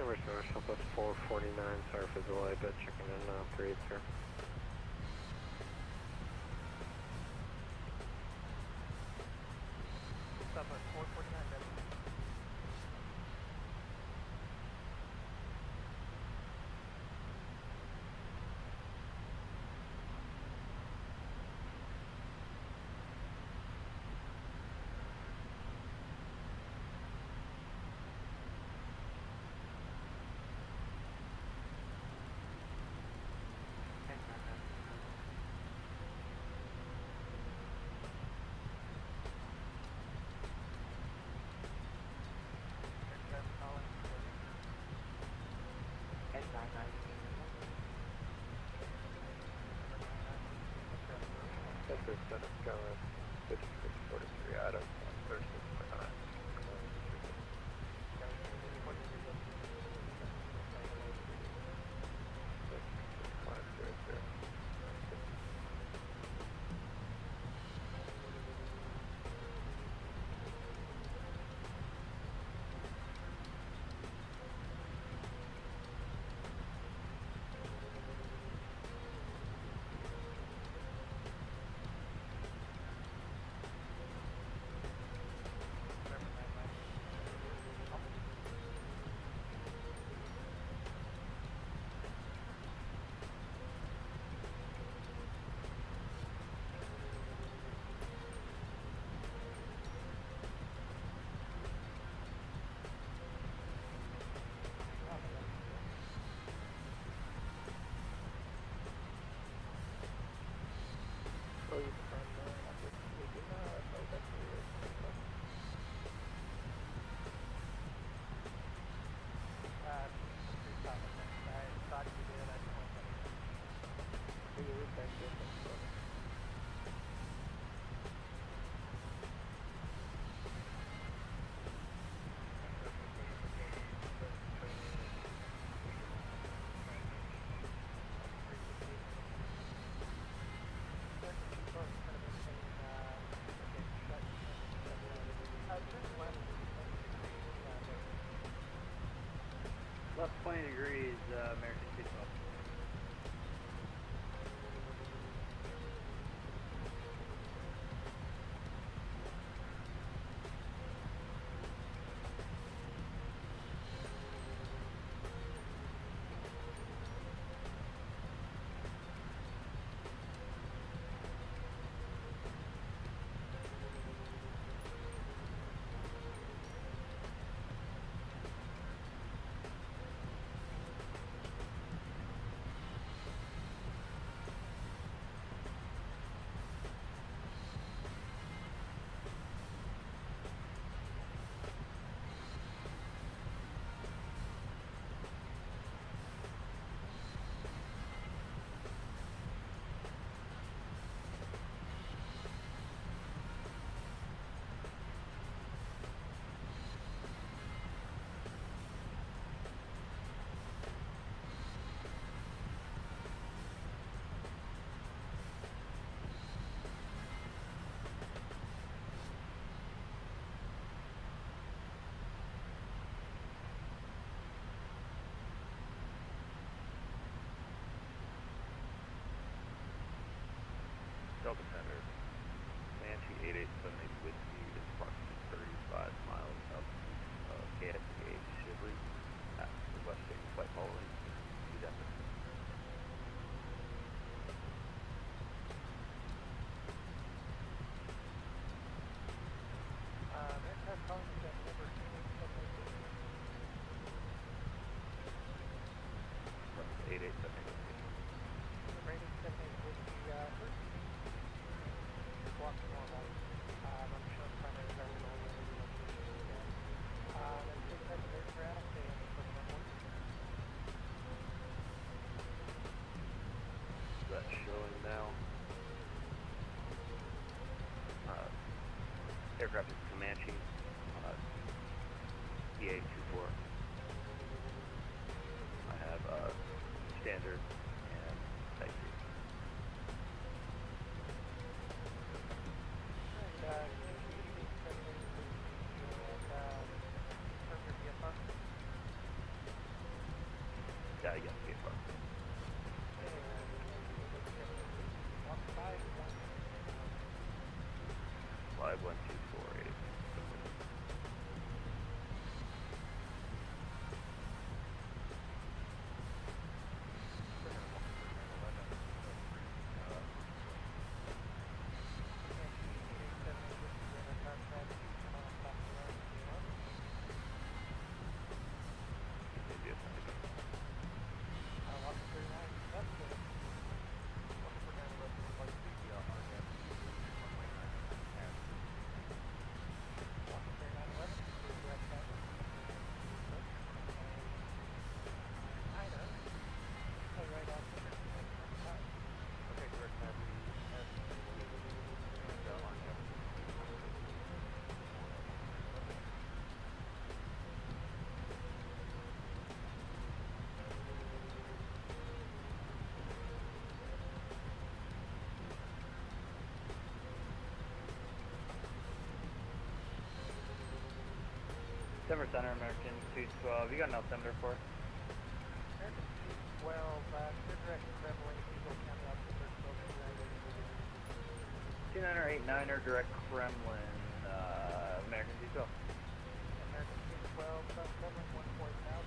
North Southwest 449, sorry for the delay, but checking in 3-8, sir. Southwest 449, Center 7 Skyline 5643 Adam 36.9. Left 20 degrees, American Speed 12. Delta Center, Comanche 8878 with speed is approximately 35 miles southeast of KDEN Shibley at the West State Flight following speed effort. aircraft calling to number 8878. 8878. Rating 78 with the first. Block normal. I'm showing primary terminal. Then take that aircraft and put it on one. That's showing now. Aircraft is Comanche, EA24. I have standard and type C. 51248. Denver Center, American 212. You got an altimeter for? American 212, clear direct Kremlin, Eagle County altimeter, 29er direct Kremlin, American 212. American 212, South Kremlin, 14,000.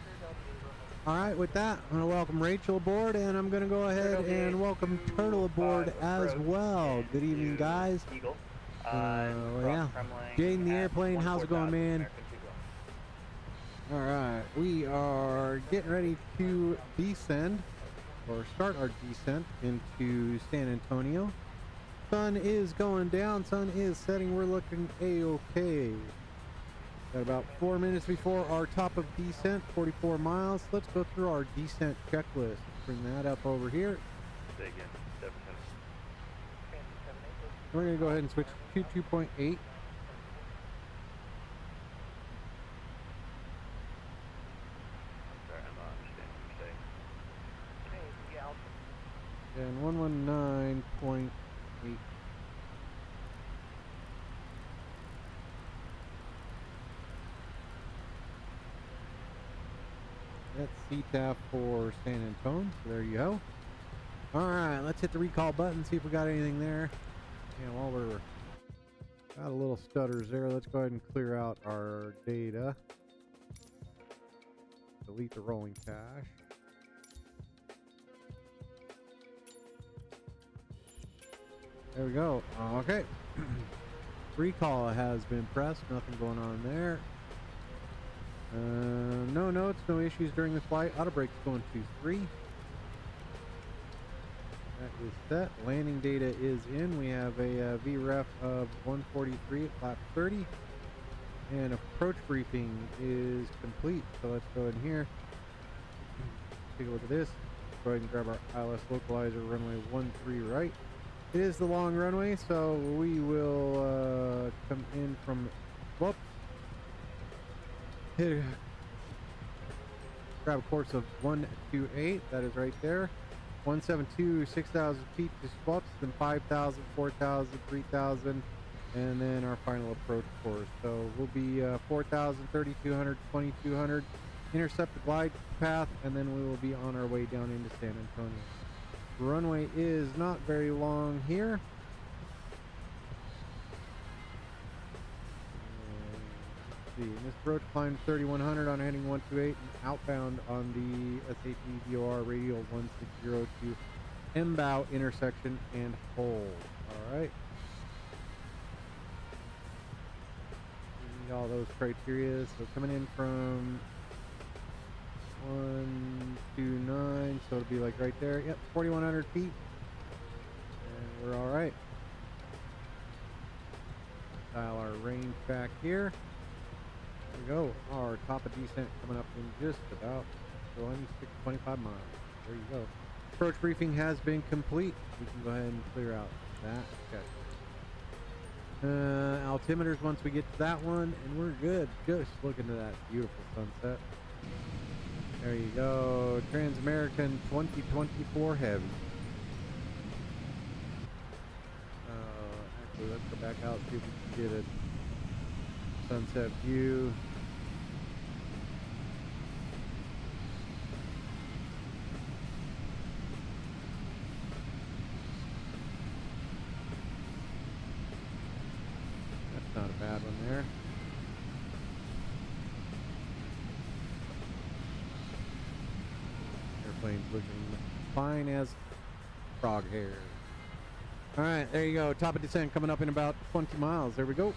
Clear Delta, All right, with that, I'm going to welcome Rachel aboard, and I'm going to go ahead and welcome Turtle aboard as well. Good evening, guys. Eagle. Yeah. Jaden the airplane, how's it going, man? All right, we are getting ready to descend, or start our descent into San Antonio. Sun is going down, sun is setting, we're looking a-okay. Got about 4 minutes before our top of descent, 44 miles. Let's go through our descent checklist. Bring that up over here. Say again, 710. We're going to go ahead and switch to 2.8. Sorry, I'm not understanding what you're saying. And 119.8. That's CTAF for San Antonio, so there you go. Alright, let's hit the recall button, see if we got anything there. And while we're got a little stutters there, let's go ahead and clear out our data. Delete the rolling cache. There we go. Okay. Recall has been pressed, nothing going on there. No notes, no issues during the flight. Auto brake's going to 3. That is set. Landing data is in. We have a VREF of 143 at flap 30. And approach briefing is complete. So let's go in here. Take a look at this. Go ahead and grab our ILS localizer, runway 13 right. It is the long runway, so we will come in from whoops. Grab a course of 128. That is right there. 172, 6,000 feet to swaps, then 5,000, 4,000, 3,000, and then our final approach course. So we'll be 4,000, 3,200, 2,200, intercept the glide path, and then we will be on our way down into San Antonio. The runway is not very long here. This approach climbed 3,100 on heading 128 and outbound on the SAP VOR radial 1602 MBOW intersection and hold. Alright. Need all those criteria. So coming in from 129, so it'll be like right there. Yep, 4,100 feet. And we're alright. Dial our range back here. There we go. Our top of descent coming up in just about 25 miles. There you go. Approach briefing has been complete. We can go ahead and clear out that. Okay. Altimeters once we get to that one, and we're good. Just looking to that beautiful sunset. There you go. Transamerican 2024 Heavy. Actually, let's go back out, see if we can get a sunset view. Not a bad one there. Airplane's looking fine as frog hair. All right, there you go. Top of descent coming up in about 20 miles. There we go.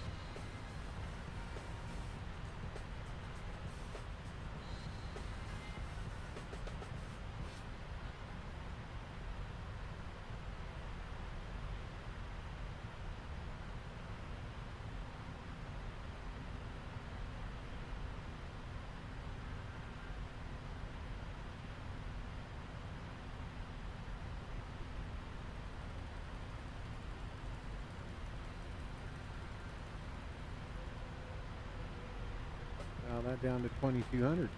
Now that down to 2,200.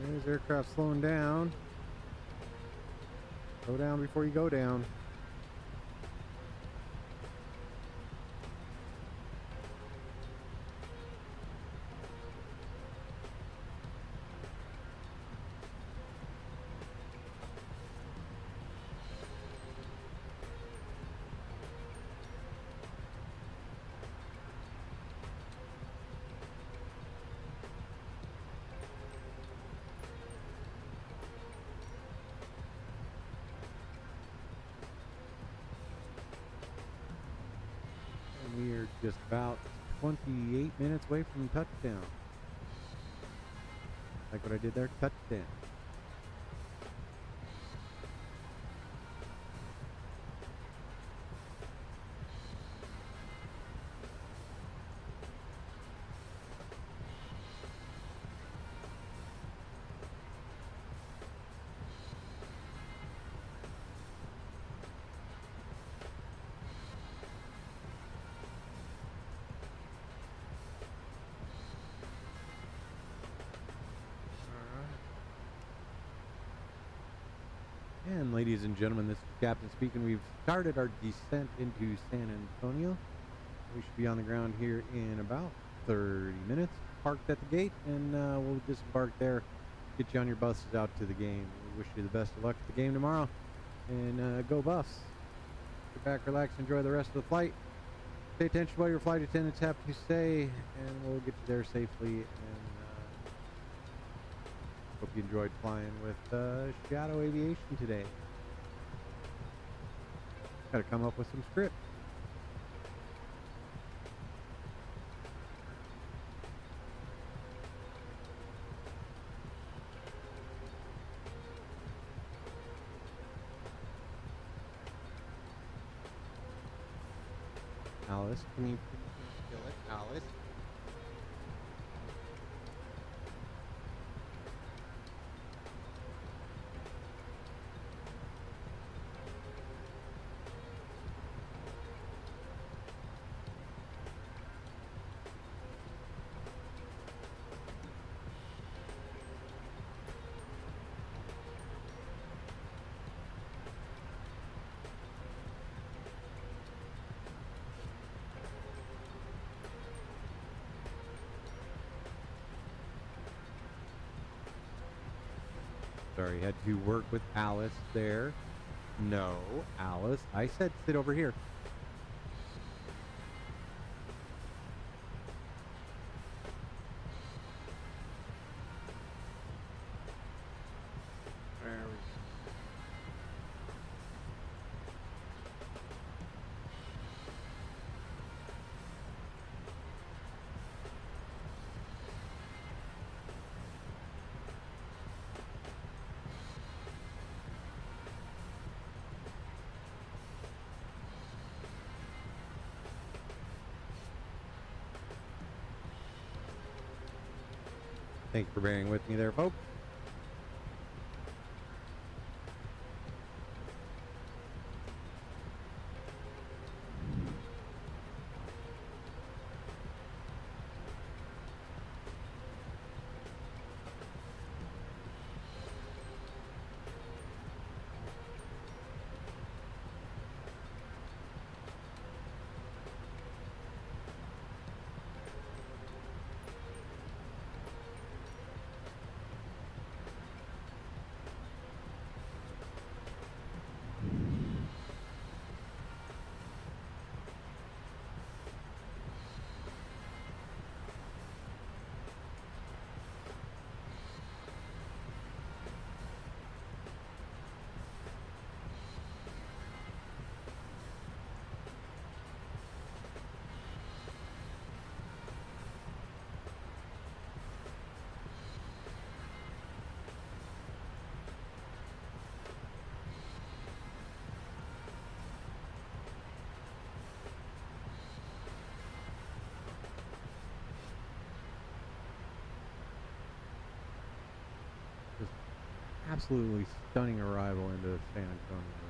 There's aircraft slowing down. Slow down before you go down. We are just about 28 minutes away from touchdown. Like what I did there, touchdown. And ladies and gentlemen, this is Captain speaking. We've started our descent into San Antonio. We should be on the ground here in about 30 minutes. Parked at the gate, and we'll disembark there, get you on your buses out to the game. We wish you the best of luck at the game tomorrow, and go Buffs. Sit back, relax, enjoy the rest of the flight. Pay attention to what your flight attendants have to say, and we'll get you there safely. And hope you enjoyed flying with Shadow Aviation today. Got to come up with some script. Alice, can you please kill it? Alice? sorry. Had to work with Alice there. No, Alice. I said sit over here. There we go. Thank you for bearing with me there, folks. Absolutely stunning arrival into San Antonio.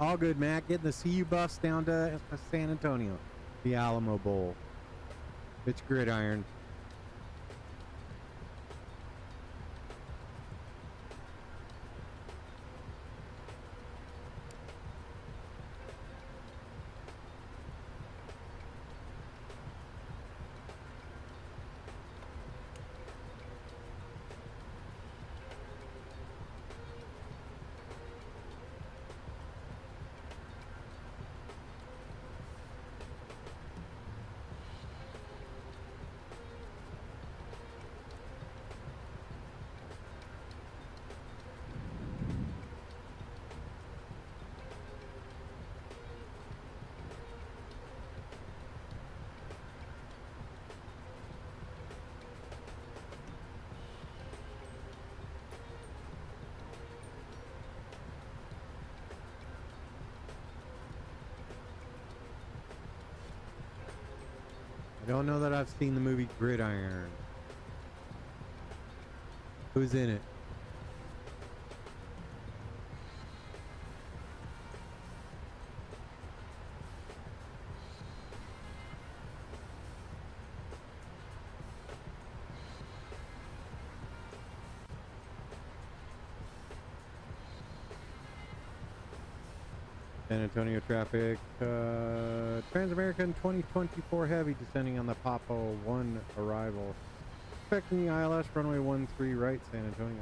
All good, Matt. Getting the CU buffs down to San Antonio, the Alamo Bowl. It's gridiron. I don't know that I've seen the movie Gridiron. Who's in it? San Antonio traffic, Trans-American 2024 Heavy descending on the Papo 1 arrival. Expecting the ILS runway 13 right, San Antonio.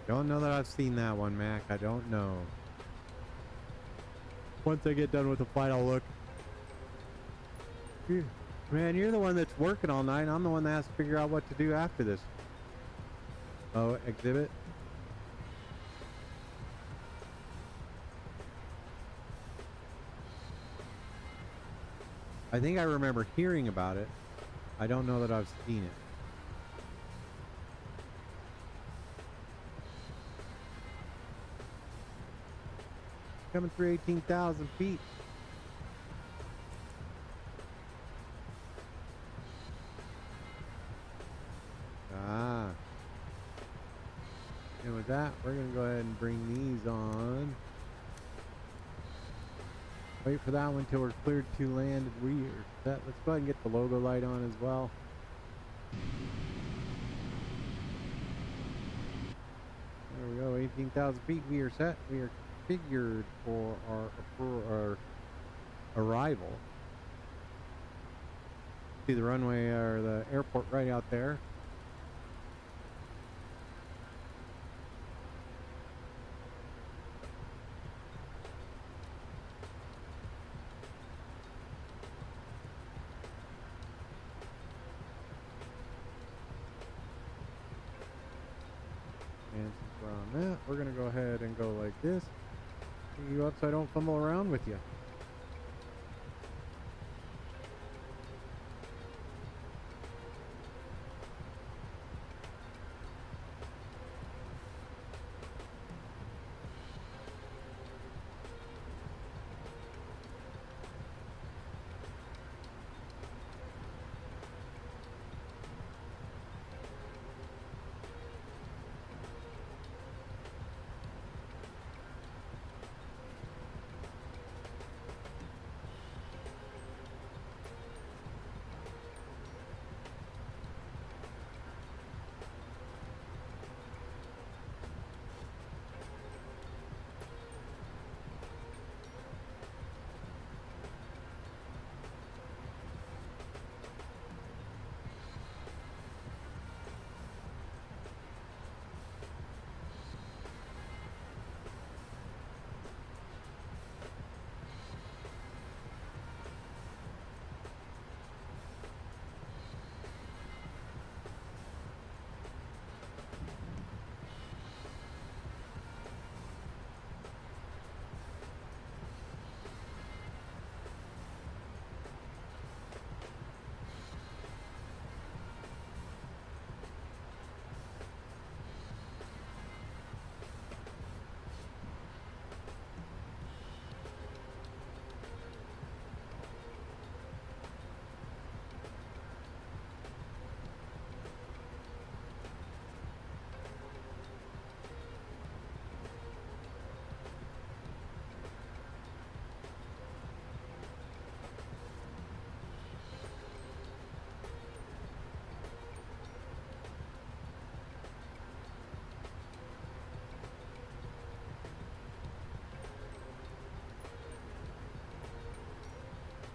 Don't know that I've seen that one, Mac. I don't know. Once I get done with the flight, I'll look. Man, you're the one that's working all night. I'm the one that has to figure out what to do after this. Oh, exhibit. I think I remember hearing about it. I don't know that I've seen it. Coming through 18,000 feet. Ah. And with that, we're going to go ahead and bring these on. Wait for that one till we're cleared to land. We are set. Let's go ahead and get the logo light on as well. There we go. 18,000 feet. We are set. We are configured for our arrival. See the runway or the airport right out there. And since we're on that, we're going to go ahead and go like this. Get you up so I don't fumble around with you.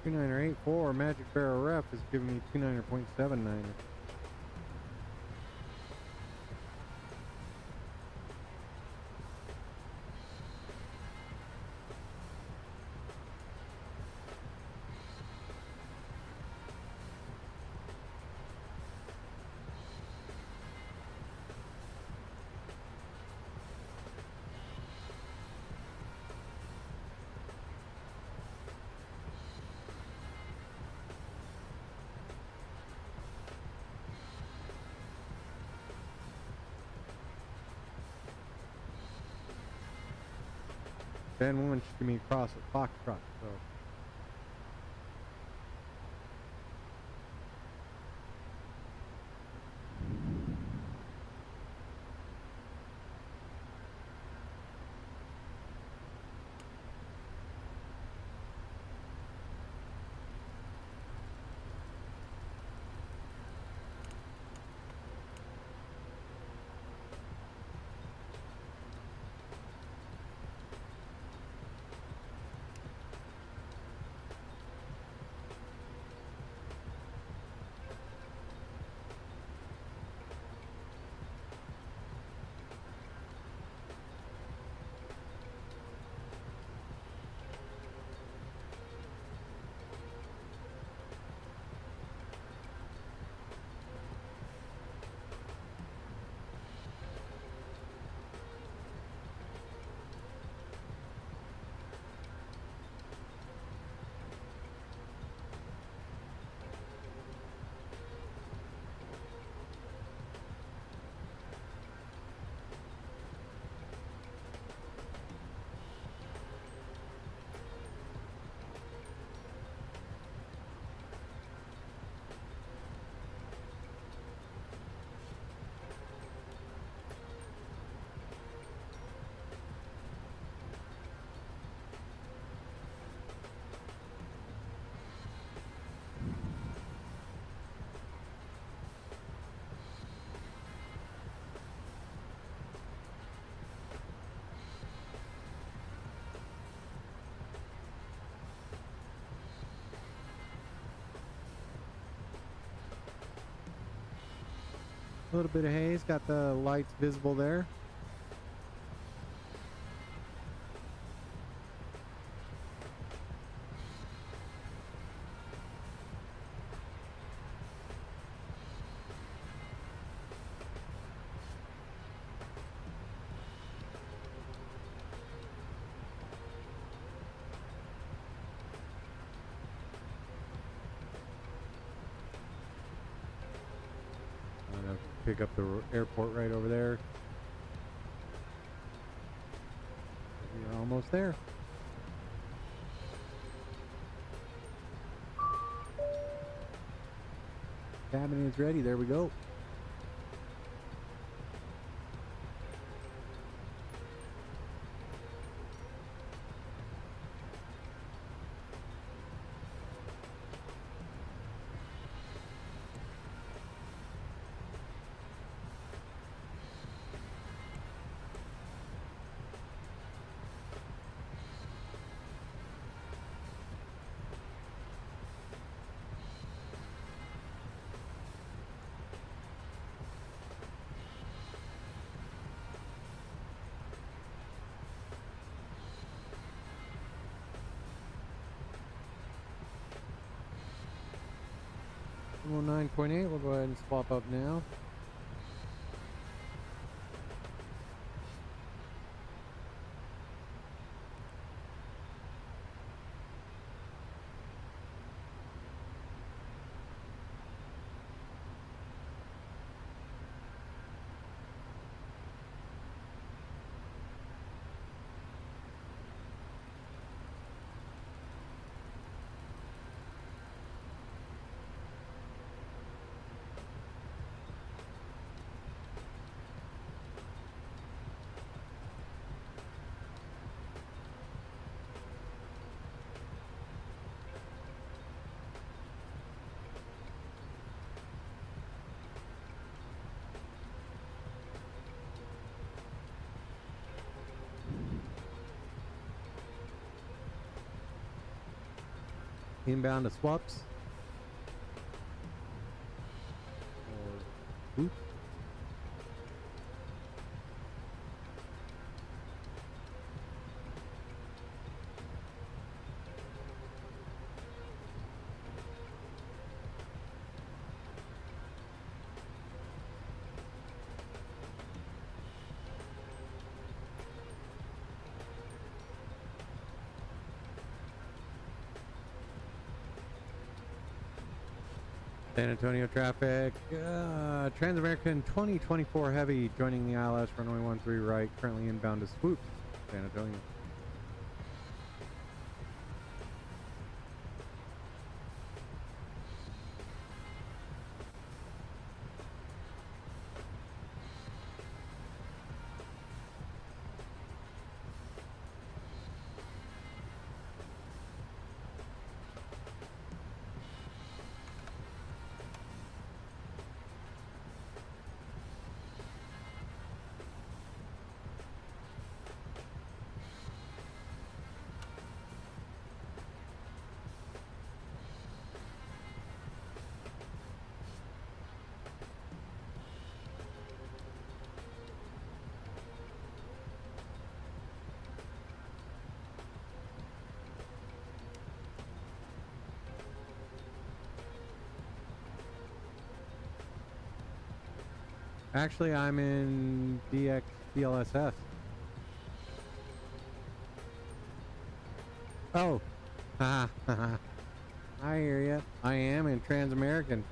2984 Magic Barrel Ref is giving me 29.79. Ben Wunsch give me across at Foxtrot, so. A little bit of haze, got the lights visible there. Pick up the airport right over there. We're almost there. Cabin is ready. There we go. Well, 9.8, we'll go ahead and swap up now. inbound to swaps. Or whoop. San Antonio traffic, Trans-American 2024 Heavy joining the ILS runway 13 right, currently inbound to Swoop, San Antonio. Actually, I'm in DLSS. Oh, I hear ya. I am in Trans-American.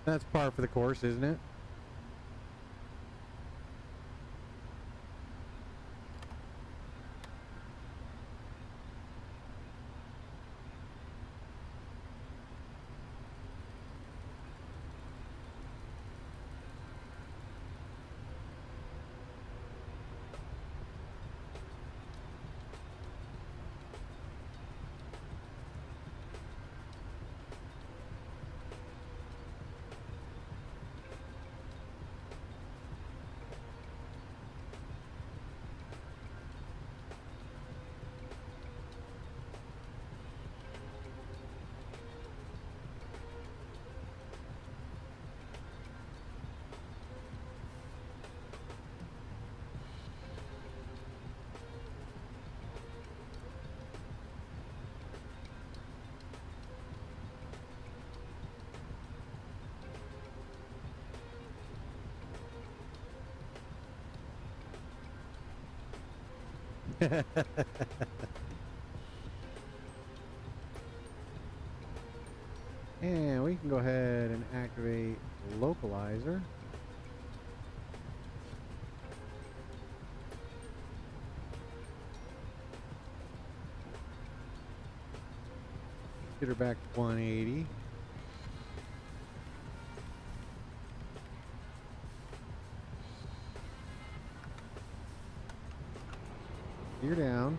That's par for the course, isn't it? And we can go ahead and activate localizer. Get her back to 180. You're down.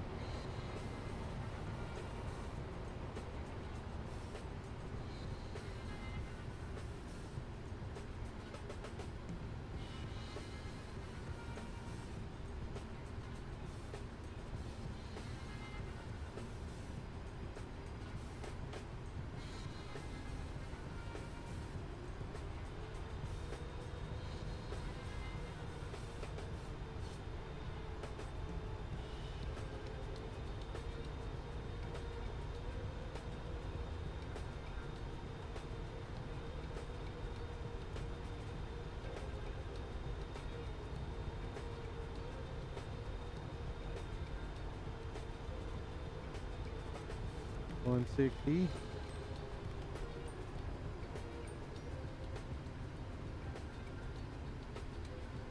160.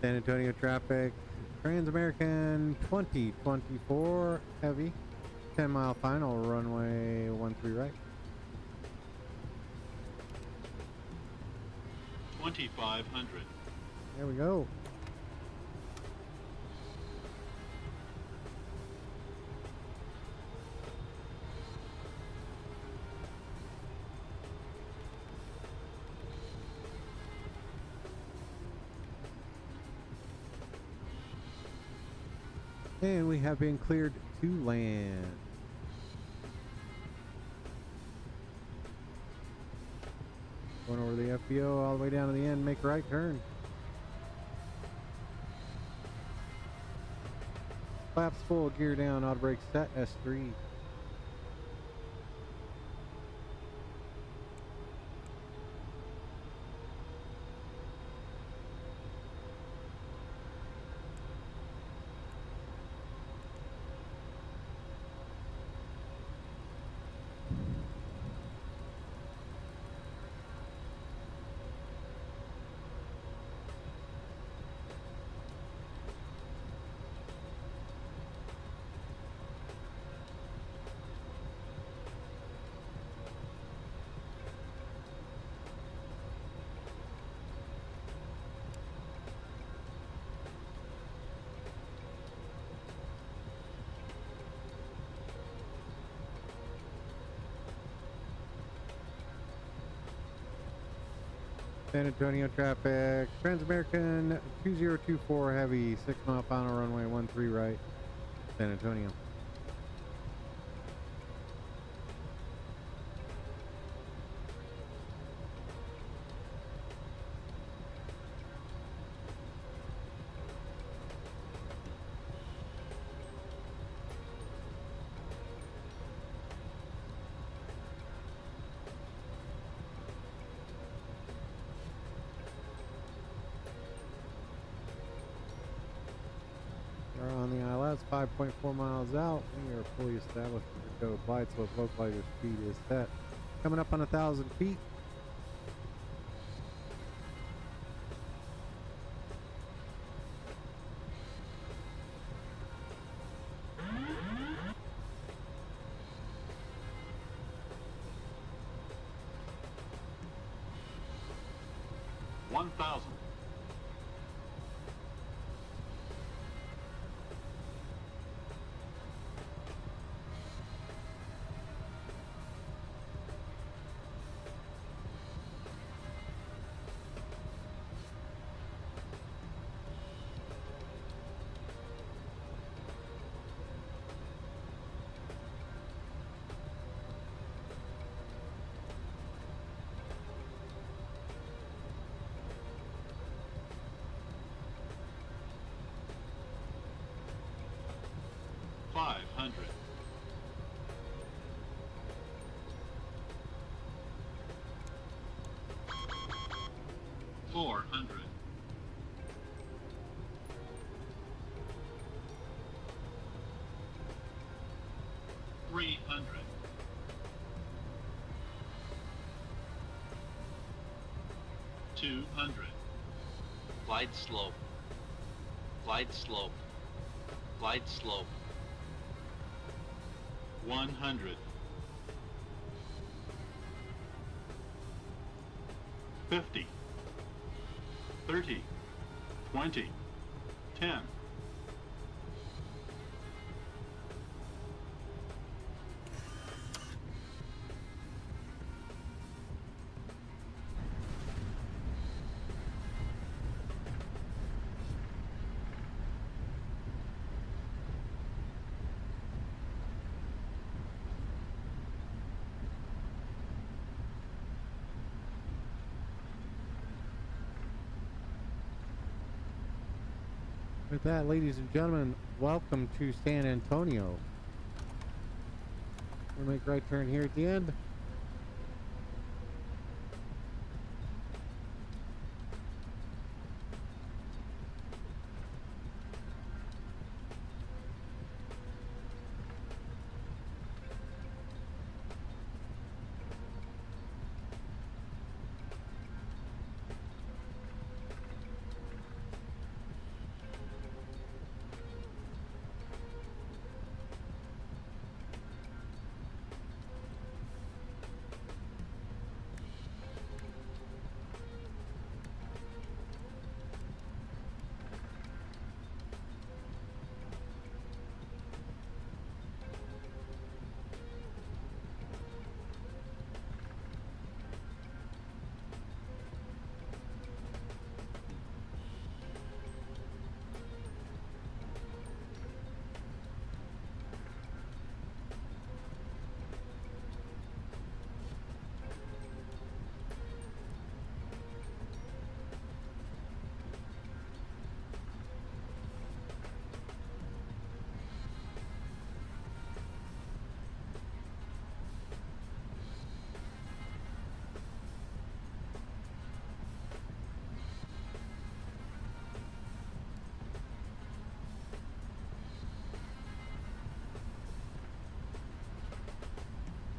San Antonio traffic, Trans-American 2024 heavy, 10-mile final, runway 13 right. 2500. There we go. And we have been cleared to land. Going over the FBO all the way down to the end, make a right turn. Flaps full, gear down, auto brake set, S3. San Antonio traffic, Trans-American 2024 heavy, 6-mile final, runway 13 right, San Antonio. On the ILS, 5.4 miles out. We are fully established to go. Glide slope, localizer speed is set. Coming up on 1,000 feet. $500. 400. 300. 200. Glide slope. Glide slope. Glide slope. 100. 50. 30. 20. 10. With that, ladies and gentlemen, welcome to San Antonio. We'll make a right turn here at the end.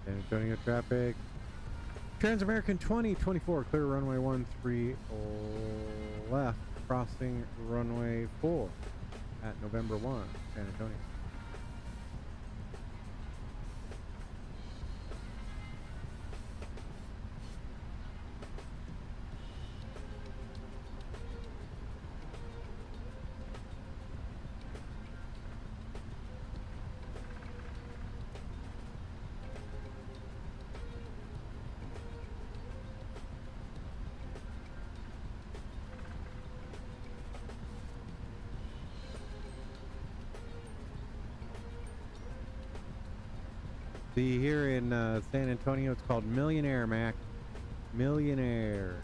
San Antonio traffic. Trans-American 2024, clear runway 13 left, crossing runway 4 at November 1, San Antonio. See, here in San Antonio, it's called Millionaire, Mac. Millionaire.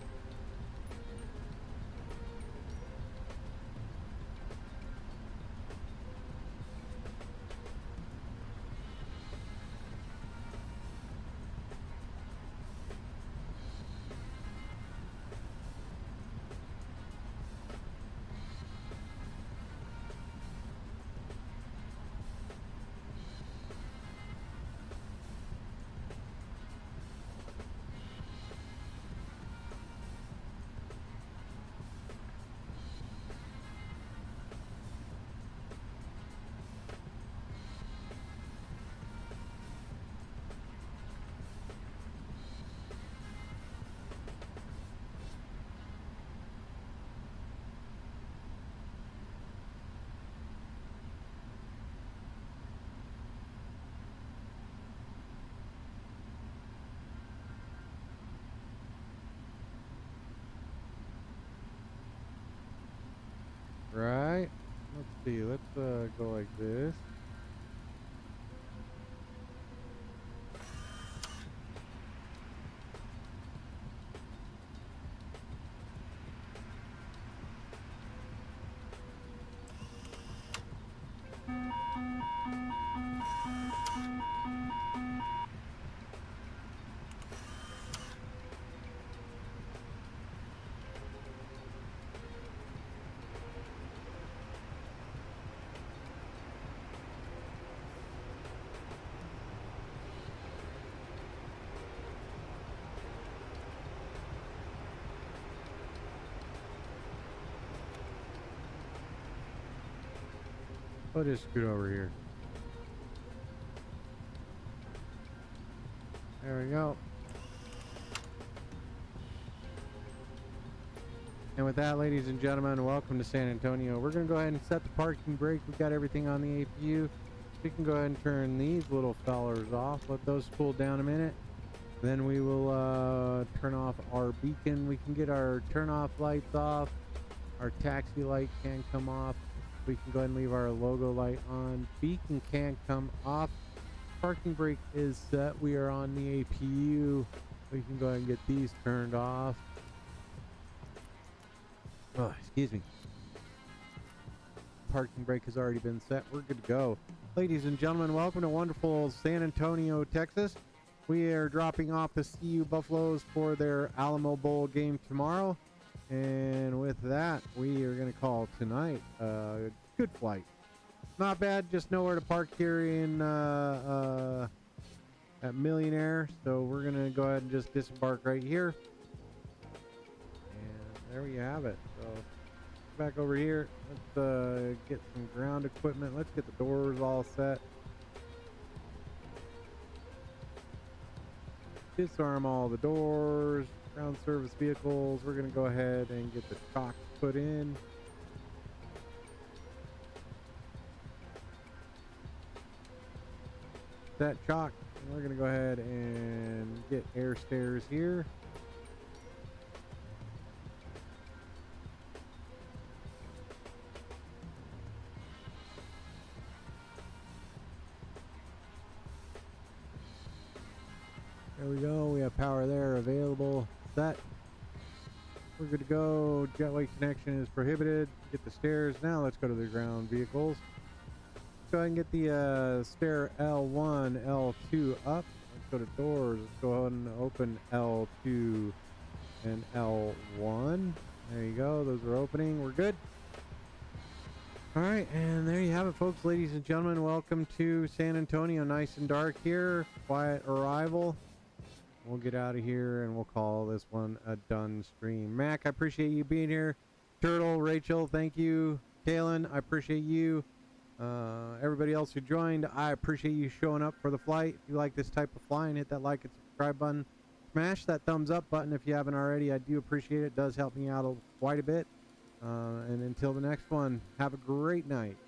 Right. Let's see. Let's go like this. I'll just scoot over here. There we go. And with that, ladies and gentlemen, welcome to San Antonio. We're going to go ahead and set the parking brake. We've got everything on the APU. We can go ahead and turn these little fellers off. Let those cool down a minute. Then we will turn off our beacon. We can get our turn off lights off. Our taxi light can come off. We can go ahead and leave our logo light on. Beacon can come off. Parking brake is set. We are on the APU. We can go ahead and get these turned off. Oh, excuse me. Parking brake has already been set. We're good to go. Ladies and gentlemen, welcome to wonderful San Antonio, Texas. We are dropping off the CU Buffaloes for their Alamo Bowl game tomorrow. And with that, we are going to call tonight a good flight. Not bad, just nowhere to park here in at Millionaire. So we're going to go ahead and just disembark right here. And there we have it. So back over here, let's get some ground equipment. Let's get the doors all set. Disarm all the doors. Ground service vehicles, we're going to go ahead and get the chocks put in. That chock, and we're going to go ahead and get air stairs here. There we go, we have power there available. Set. We're good to go. Jetway connection is prohibited. Get the stairs. Now let's go to the ground vehicles. Let's go ahead and get the stair L1, L2 up. Let's go to doors. Let's go ahead and open L2 and L1. There you go. Those are opening. We're good. All right, and there you have it, folks. Ladies and gentlemen, welcome to San Antonio. Nice and dark here. Quiet arrival. We'll get out of here and we'll call this one a done stream. Mac, I appreciate you being here. Turtle, Rachel, thank you. Kalen, I appreciate you. Everybody else who joined, I appreciate you showing up for the flight. If you like this type of flying, hit that like and subscribe button. Smash that thumbs up button if you haven't already. I do appreciate it. It does help me out quite a bit. And until the next one, have a great night.